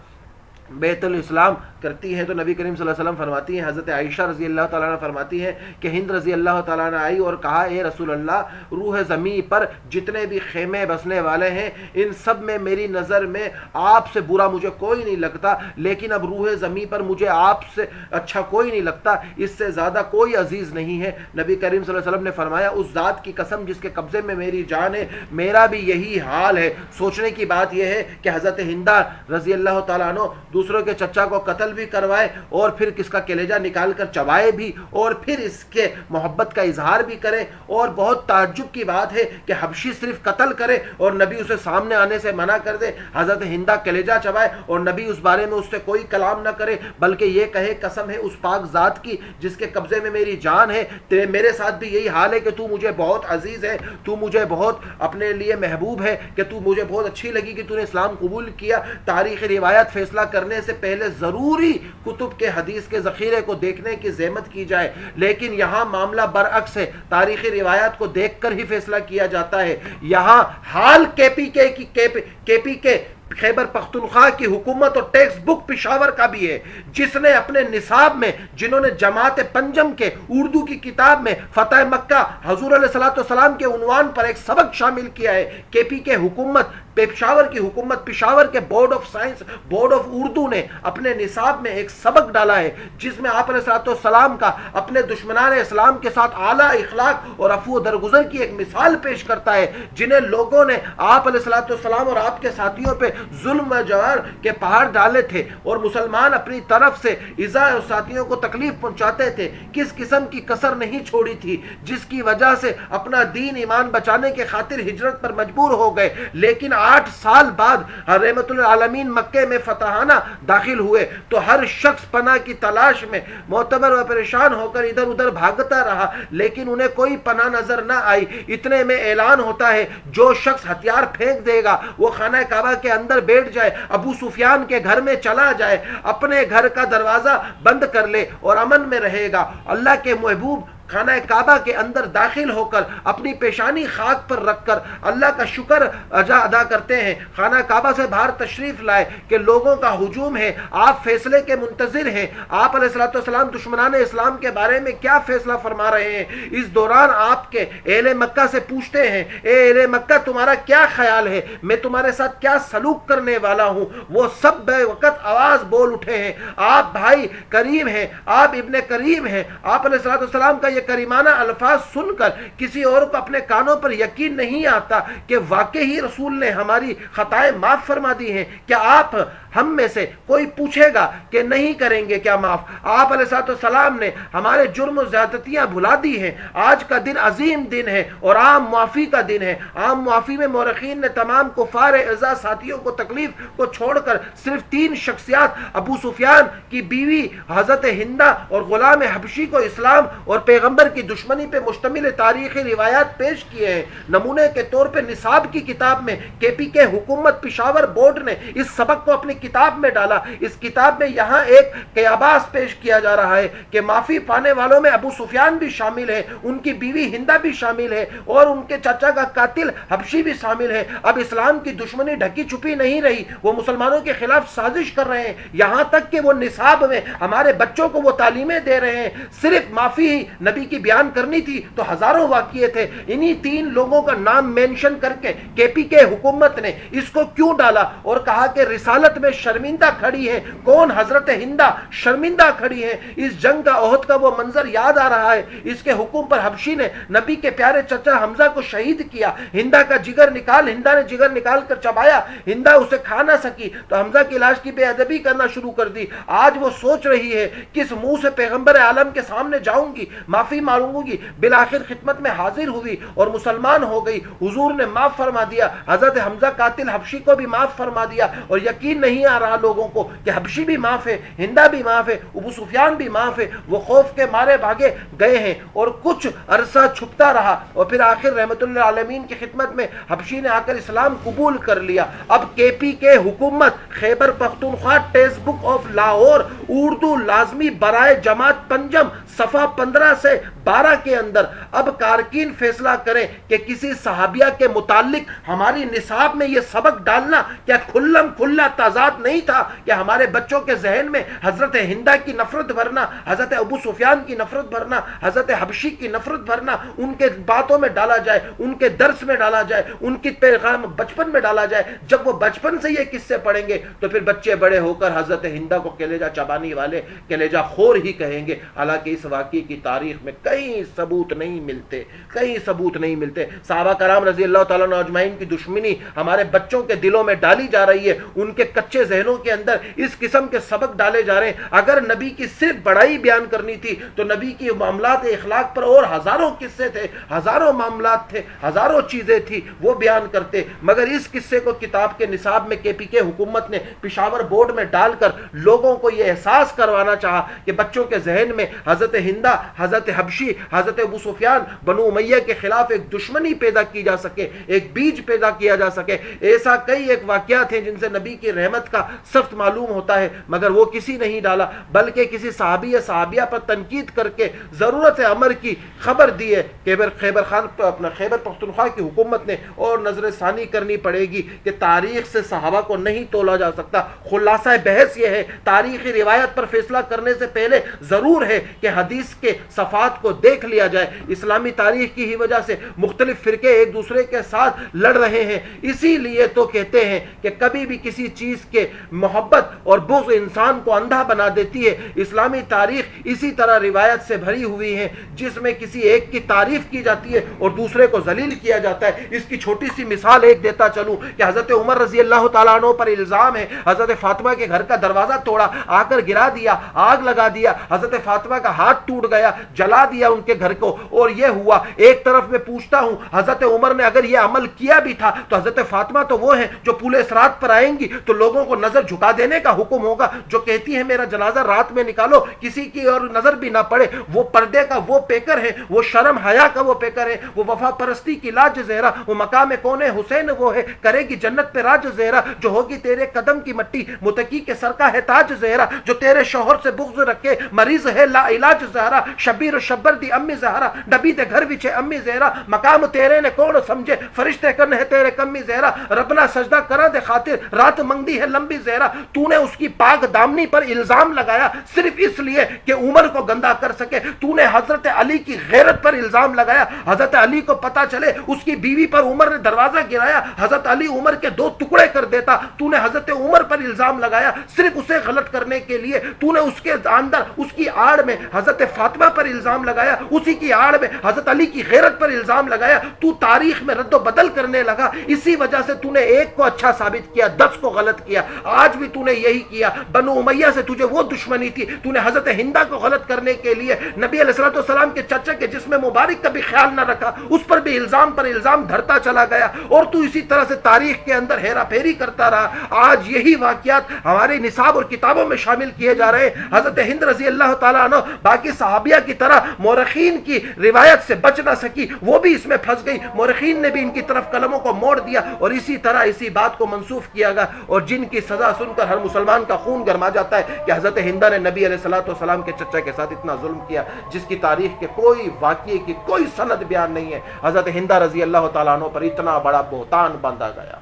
بیت الاسلام کرتی ہیں تو نبی کریم صلی اللہ علیہ وسلم فرماتی ہیں، حضرت عائشہ رضی اللہ تعالیٰ عنہ فرماتی ہیں کہ ہند رضی اللہ تعالیٰ عنہ آئی اور کہا اے رسول اللہ، روح زمین پر جتنے بھی خیمے بسنے والے ہیں ان سب میں میری نظر میں آپ سے برا مجھے کوئی نہیں لگتا، لیکن اب روح زمین پر مجھے آپ سے اچھا کوئی نہیں لگتا، اس سے زیادہ کوئی عزیز نہیں ہے. نبی کریم صلی اللہ علیہ وسلم نے فرمایا اس ذات کی قسم جس کے قبضے میں میری جان ہے، میرا بھی یہی حال ہے. سوچنے کی بات یہ ہے کہ حضرت ہندہ رضی اللہ تعالیٰ عنہ دوسروں کے چچا کو قتل بھی کروائے اور پھر کس کا کلیجہ نکال کر چبائے بھی اور پھر اس کے محبت کا اظہار بھی کرے. اور بہت تعجب کی بات ہے کہ حبشی صرف قتل کرے اور نبی اسے سامنے آنے سے منع کر دے. حضرت ہندہ کلیجہ چبائے اور نبی اس بارے میں اس سے کوئی کلام نہ کرے بلکہ یہ کہے قسم ہے اس پاک ذات کی جس کے قبضے میں میری جان ہے, میرے ساتھ بھی یہی حال ہے کہ تو مجھے بہت عزیز ہے, تو مجھے بہت اپنے لیے محبوب ہے, کہ تو مجھے بہت اچھی لگی کہ تو نے اسلام قبول کیا. تاریخ روایت فیصلہ کرنے سے پہلے ضروری کتب کے حدیث کے ذخیرے کو دیکھنے کی زحمت کی جائے, لیکن یہاں معاملہ برعکس ہے. تاریخ روایات کو دیکھ کر ہی فیصلہ کیا جاتا ہے. یہاں حال کے پی کے خیبر پختونخوا کی حکومت اور ٹیکسٹ بک پشاور کا بھی ہے, جس نے اپنے نصاب میں, جنہوں نے جماعت پنجم کے اردو کی کتاب میں فتح مکہ حضور علیہ السلام کے عنوان پر ایک سبق شامل کیا ہے. کے پی کے حکومت, پشاور کی حکومت, پشاور کے board of science, board of Urdu نے اپنے نصاب میں ایک سبق ڈالا ہے جس میں آپ علیہ السلام کا اپنے دشمنان اسلام کے ساتھ اعلیٰ اخلاق اور عفو و درگزر کی ایک مثال پیش کرتا ہے, جنہیں لوگوں نے آپ علیہ السلام اور آپ کے ساتھیوں پہ ظلم و جوار کے پہاڑ ڈالے تھے اور مسلمان اپنی طرف سے ایذا اور ساتھیوں کو تکلیف پہنچاتے تھے. کس قسم کی کسر نہیں چھوڑی تھی جس کی وجہ سے اپنا دین ایمان بچانے کے خاطر ہجرت پر مجبور ہو گئے. لیکن 8 سال بعد رحمت العالمین مکے میں فتحانہ داخل ہوئے تو ہر شخص پناہ کی تلاش میں معتبر و پریشان ہو کر ادھر ادھر بھاگتا رہا, لیکن انہیں کوئی پناہ نظر نہ آئی. اتنے میں اعلان ہوتا ہے جو شخص ہتھیار پھینک دے گا وہ خانہ کعبہ کے اندر بیٹھ جائے, ابو سفیان کے گھر میں چلا جائے, اپنے گھر کا دروازہ بند کر لے اور امن میں رہے گا. اللہ کے محبوب خانہ کعبہ کے اندر داخل ہو کر اپنی پیشانی خاک پر رکھ کر اللہ کا شکر ادا کرتے ہیں. خانہ کعبہ سے باہر تشریف لائے کہ لوگوں کا ہجوم ہے, آپ فیصلے کے منتظر ہیں. آپ علیہ السلام دشمنان اسلام کے بارے میں کیا فیصلہ فرما رہے ہیں. اس دوران آپ کے اہل مکہ سے پوچھتے ہیں, اے اہل مکہ تمہارا کیا خیال ہے, میں تمہارے ساتھ کیا سلوک کرنے والا ہوں. وہ سب بے وقت آواز بول اٹھے ہیں, آپ بھائی کریم ہیں, آپ ابن کریم ہیں. آپ علیہ السلام کا یہ کریمانہ الفاظ سن کر کسی اور کو اپنے کانوں پر یقین نہیں آتا کہ واقعی رسول نے ہماری خطائیں معاف فرما دی ہیں. کیا آپ ہم میں سے کوئی پوچھے گا کہ نہیں کریں گے کیا معاف؟ آپ علیہ السلام نے ہمارے جرم و زیادتیاں بھلا دی ہیں. آج کا دن عظیم دن ہے اور عام معافی کا دن ہے. عام معافی میں مورخین نے تمام کفار اعزا ساتھیوں کو تکلیف کو چھوڑ کر صرف 3 شخصیات, ابو سفیان کی بیوی حضرت ہندہ اور غلام حبشی کو اسلام اور پیغمبر کی دشمنی پہ مشتمل تاریخی روایات پیش کیے ہیں. نمونے کے طور پہ نصاب کی کتاب میں کے پی کے حکومت پشاور بورڈ نے اس سبق کو اپنی کتاب میں ڈالا. اس کتاب میں یہاں ایک قیاباس پیش کیا جا رہا ہے کہ معافی پانے والوں میں ابو سفیان بھی شامل ہے, ان کی بیوی ہندہ بھی شامل ہے اور ان کے چچا کا قاتل حبشی بھی شامل ہے. اب اسلام کی دشمنی ڈھکی چھپی نہیں رہی, وہ مسلمانوں کے خلاف سازش کر رہے ہیں, یہاں تک کہ وہ نصاب میں ہمارے بچوں کو وہ تعلیمیں دے رہے ہیں. صرف معافی ہی نبی کی بیان کرنی تھی تو ہزاروں واقعے تھے. انہی 3 لوگوں کا نام مینشن کر کے پی کے حکومت نے اس کو کیوں ڈالا اور کہا کہ رسالت میں شرمندہ کھڑی ہے. کون؟ حضرت ہندہ شرمندہ کھڑی ہے. اس جنگ کا احد کا وہ منظر یاد آ رہا ہے. اس کے حکم پر حبشی نے نبی کے پیارے چچا حمزہ کو شہید کیا. ہندہ کا جگر ہندہ نے جگر نکال کر چبایا. ہندہ اسے کھا نہ سکی تو حمزہ کی لاش کی بے ادبی کرنا شروع کر دی. آج وہ سوچ رہی ہے کس منہ سے پیغمبر عالم کے سامنے جاؤں گی, معافی مانگوں گی. بالآخر خدمت میں حاضر ہوئی اور مسلمان ہو گئی. حضور نے معاف فرما دیا. حضرت حمزہ قاتل حبشی کو بھی معاف فرما دیا اور یقین نہیں آ رہا لوگوں کو کہ حبشی بھی معاف ہے, ہندہ بھی معاف ہے, ابو سفیان بھی معاف ہے. وہ خوف کے مارے بھاگے گئے ہیں اور کچھ عرصہ چھپتا رہا اور پھر آخر رحمت اللہ عالمین کی خدمت میں حبشی نے آ کر اسلام قبول کر لیا. اب کے پی کے حکومت Khyber Pakhtunkhwa text book of Lahore Urdu لازمی برائے جماعت پنجم صفحہ 15 سے 12 کے اندر اب کارکین فیصلہ کریں کہ کسی صحابیہ کے متعلق ہماری نصاب میں یہ سبق ڈالنا کیا کھلم کھلا تضاد نہیں تھا کہ ہمارے بچوں کے ذہن میں حضرت ہندہ کی نفرت بھرنا, حضرت ابو سفیان کی نفرت بھرنا, حضرت حبشی کی نفرت بھرنا, ان کے باتوں میں ڈالا جائے, ان کے درس میں ڈالا جائے, ان کی پیغام بچپن میں ڈالا جائے. جب وہ بچپن سے یہ قصے پڑھیں گے تو پھر بچے بڑے ہو کر حضرت ہندہ کو کلیجہ چبانے والے کلیجہ خور ہی کہیں گے. حالانکہ اس اس واقعے کی تاریخ میں کہیں ثبوت نہیں ملتے، کہیں ثبوت نہیں ملتے۔ صحابہ کرام رضی اللہ تعالیٰ عنہ اجمعین کی دشمنی ہمارے بچوں کے دلوں میں ڈالی جا رہی ہے، ان کے کچے ذہنوں کے اندر اس قسم کے سبق ڈالے جا رہے ہیں۔ اگر نبی کی صرف بڑائی بیان کرنی تھی تو نبی کی معاملات اخلاق پر اور ہزاروں قصے تھے، ہزاروں معاملات تھے، ہزاروں چیزیں تھی، وہ بیان کرتے، مگر اس قصے کو کتاب کے نصاب میں KPK حکومت نے پشاور بورڈ میں ڈال کر لوگوں کو یہ احساس کروانا چاہا کہ بچوں کے ذہن میں حضرت ہندہ، حضرت حبشی، حضرت ابو سفیان، بنو امیہ کے خلاف ایک دشمنی پیدا کی جا سکے، ایک بیج پیدا کیا جا سکے۔ ایسا کئی ایک واقعات ہیں جن سے نبی کی رحمت کا سخت معلوم ہوتا ہے، مگر وہ کسی نہیں ڈالا، بلکہ کسی صحابی یا صحابیہ پر تنقید کر کے ضرورت عمر کی خبر دی ہے۔ خیبر پختونخوا کی حکومت نے اور نظر ثانی کرنی پڑے گی کہ تاریخ سے صحابہ کو نہیں تولا جا سکتا۔ خلاصہ بحث یہ ہے، تاریخی روایت پر فیصلہ کرنے سے پہلے ضرور ہے کہ حدیث کے صفحات کو دیکھ لیا جائے۔ اسلامی تاریخ کی ہی وجہ سے مختلف فرقے ایک دوسرے کے ساتھ لڑ رہے ہیں، اسی لیے تو کہتے ہیں کہ کبھی بھی کسی چیز کے محبت اور بغض انسان کو اندھا بنا دیتی ہے۔ اسلامی تاریخ اسی طرح روایت سے بھری ہوئی ہے جس میں کسی ایک کی تعریف کی جاتی ہے اور دوسرے کو ذلیل کیا جاتا ہے۔ اس کی چھوٹی سی مثال ایک دیتا چلوں کہ حضرت عمر رضی اللہ تعالیٰ عنہ پر الزام ہے حضرت فاطمہ کے گھر کا دروازہ توڑا، آ کر گرا دیا، آگ لگا دیا، حضرت فاطمہ کا ہاتھ ٹوٹ گیا، جلا دیا ان کے گھر کو، اور یہ ہوا۔ ایک طرف میں پوچھتا ہوں حضرت عمر نے اگر یہ عمل کیا بھی تھا تو حضرت فاطمہ تو وہ ہیں جو پورے اسرات پر آئیں گی تو لوگوں کو نظر جھکا دینے کا حکم ہوگا، جو کہتی ہے میرا جنازہ رات میں نکالو کسی کی اور نظر بھی نہ پڑے۔ وہ پردے کا وہ پیکر ہے، وہ شرم حیا کا وہ پیکر ہے، وہ وفا پرستی کی لاج زہرا، وہ مقام کون حسین وہ ہے، کرے گی جنت پہ راج زہرا، جو ہوگی تیرے قدم کی مٹی، متقی کے سر کا ہے تاج زہرا، جو تیرے شوہر سے بغض رکھے مریض ہے لا علاج زہرا، شبیر و شبر دی امی زہرا، نبی دے گھر وچے امی زہرا، مقام تیرے نے کون سمجھے، فرشتے کرنے ہے تیرے کمی زہرا، ربنا سجدہ کرا دے خاطر رات منگدی ہے لمبی زہرا۔ تو نے اس کی پاک دامنی پر الزام لگایا صرف اس لیے کہ عمر کو گندا کر سکے۔ تو نے حضرت علی کی غیرت پر الزام لگایا، حضرت علی کو پتا چلے اس کی بیوی پر عمر نے دروازہ گرایا، حضرت علی عمر کے 2 ٹکڑے کر دیتا۔ تو نے حضرت عمر پر الزام لگایا صرف اسے غلط کرنے کے لیے۔ تو نے اس کے اندر اس کی آڑ میں حضرت فاطمہ پر الزام لگایا، اسی کی آڑ میں حضرت علی کی غیرت پر الزام لگایا۔ تو تاریخ میں رد و بدل کرنے لگا، اسی وجہ سے تو نے ایک کو اچھا ثابت کیا، 10 کو غلط کیا۔ آج بھی تو نے یہی کیا۔ بنو امیہ سے تجھے وہ دشمنی تھی، تو نے حضرت ہندہ کو غلط کرنے کے لیے نبی علیہ السلام کے چچا کے جسم مبارک کا بھی خیال نہ رکھا، اس پر بھی الزام پر الزام دھرتا چلا گیا، اور تو اسی طرح سے تاریخ کے اندر ہیرا پھیری کرتا رہا۔ آج یہی واقعات ہمارے نصاب اور کتابوں میں شامل کیے جا رہے ہیں۔ حضرت ہند رضی اللہ تعالیٰ عنہ باقی صحابیہ کی طرح مورخین کی روایت سے بچ نہ سکی، وہ بھی اس میں پھنس گئی، مورخین نے بھی ان کی طرف قلموں کو موڑ دیا اور اسی طرح اسی بات کو منسوخ کیا گیا، اور جن کی سزا سن کر ہر مسلمان کا خون گرما جاتا ہے کہ حضرت ہندہ نے نبی علیہ السلام کے چچا کے ساتھ اتنا ظلم کیا جس کی تاریخ کے کوئی واقعے کی کوئی سند بیان نہیں ہے۔ حضرت ہندہ رضی اللہ تعالیٰ عنہ پر اتنا بڑا بہتان باندھا گیا۔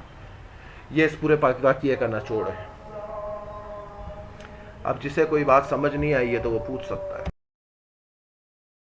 یہ اس پورے واقعے کا نچوڑ ہے۔ اب جسے کوئی بات سمجھ نہیں آئی ہے تو وہ پوچھ سکتا ہے۔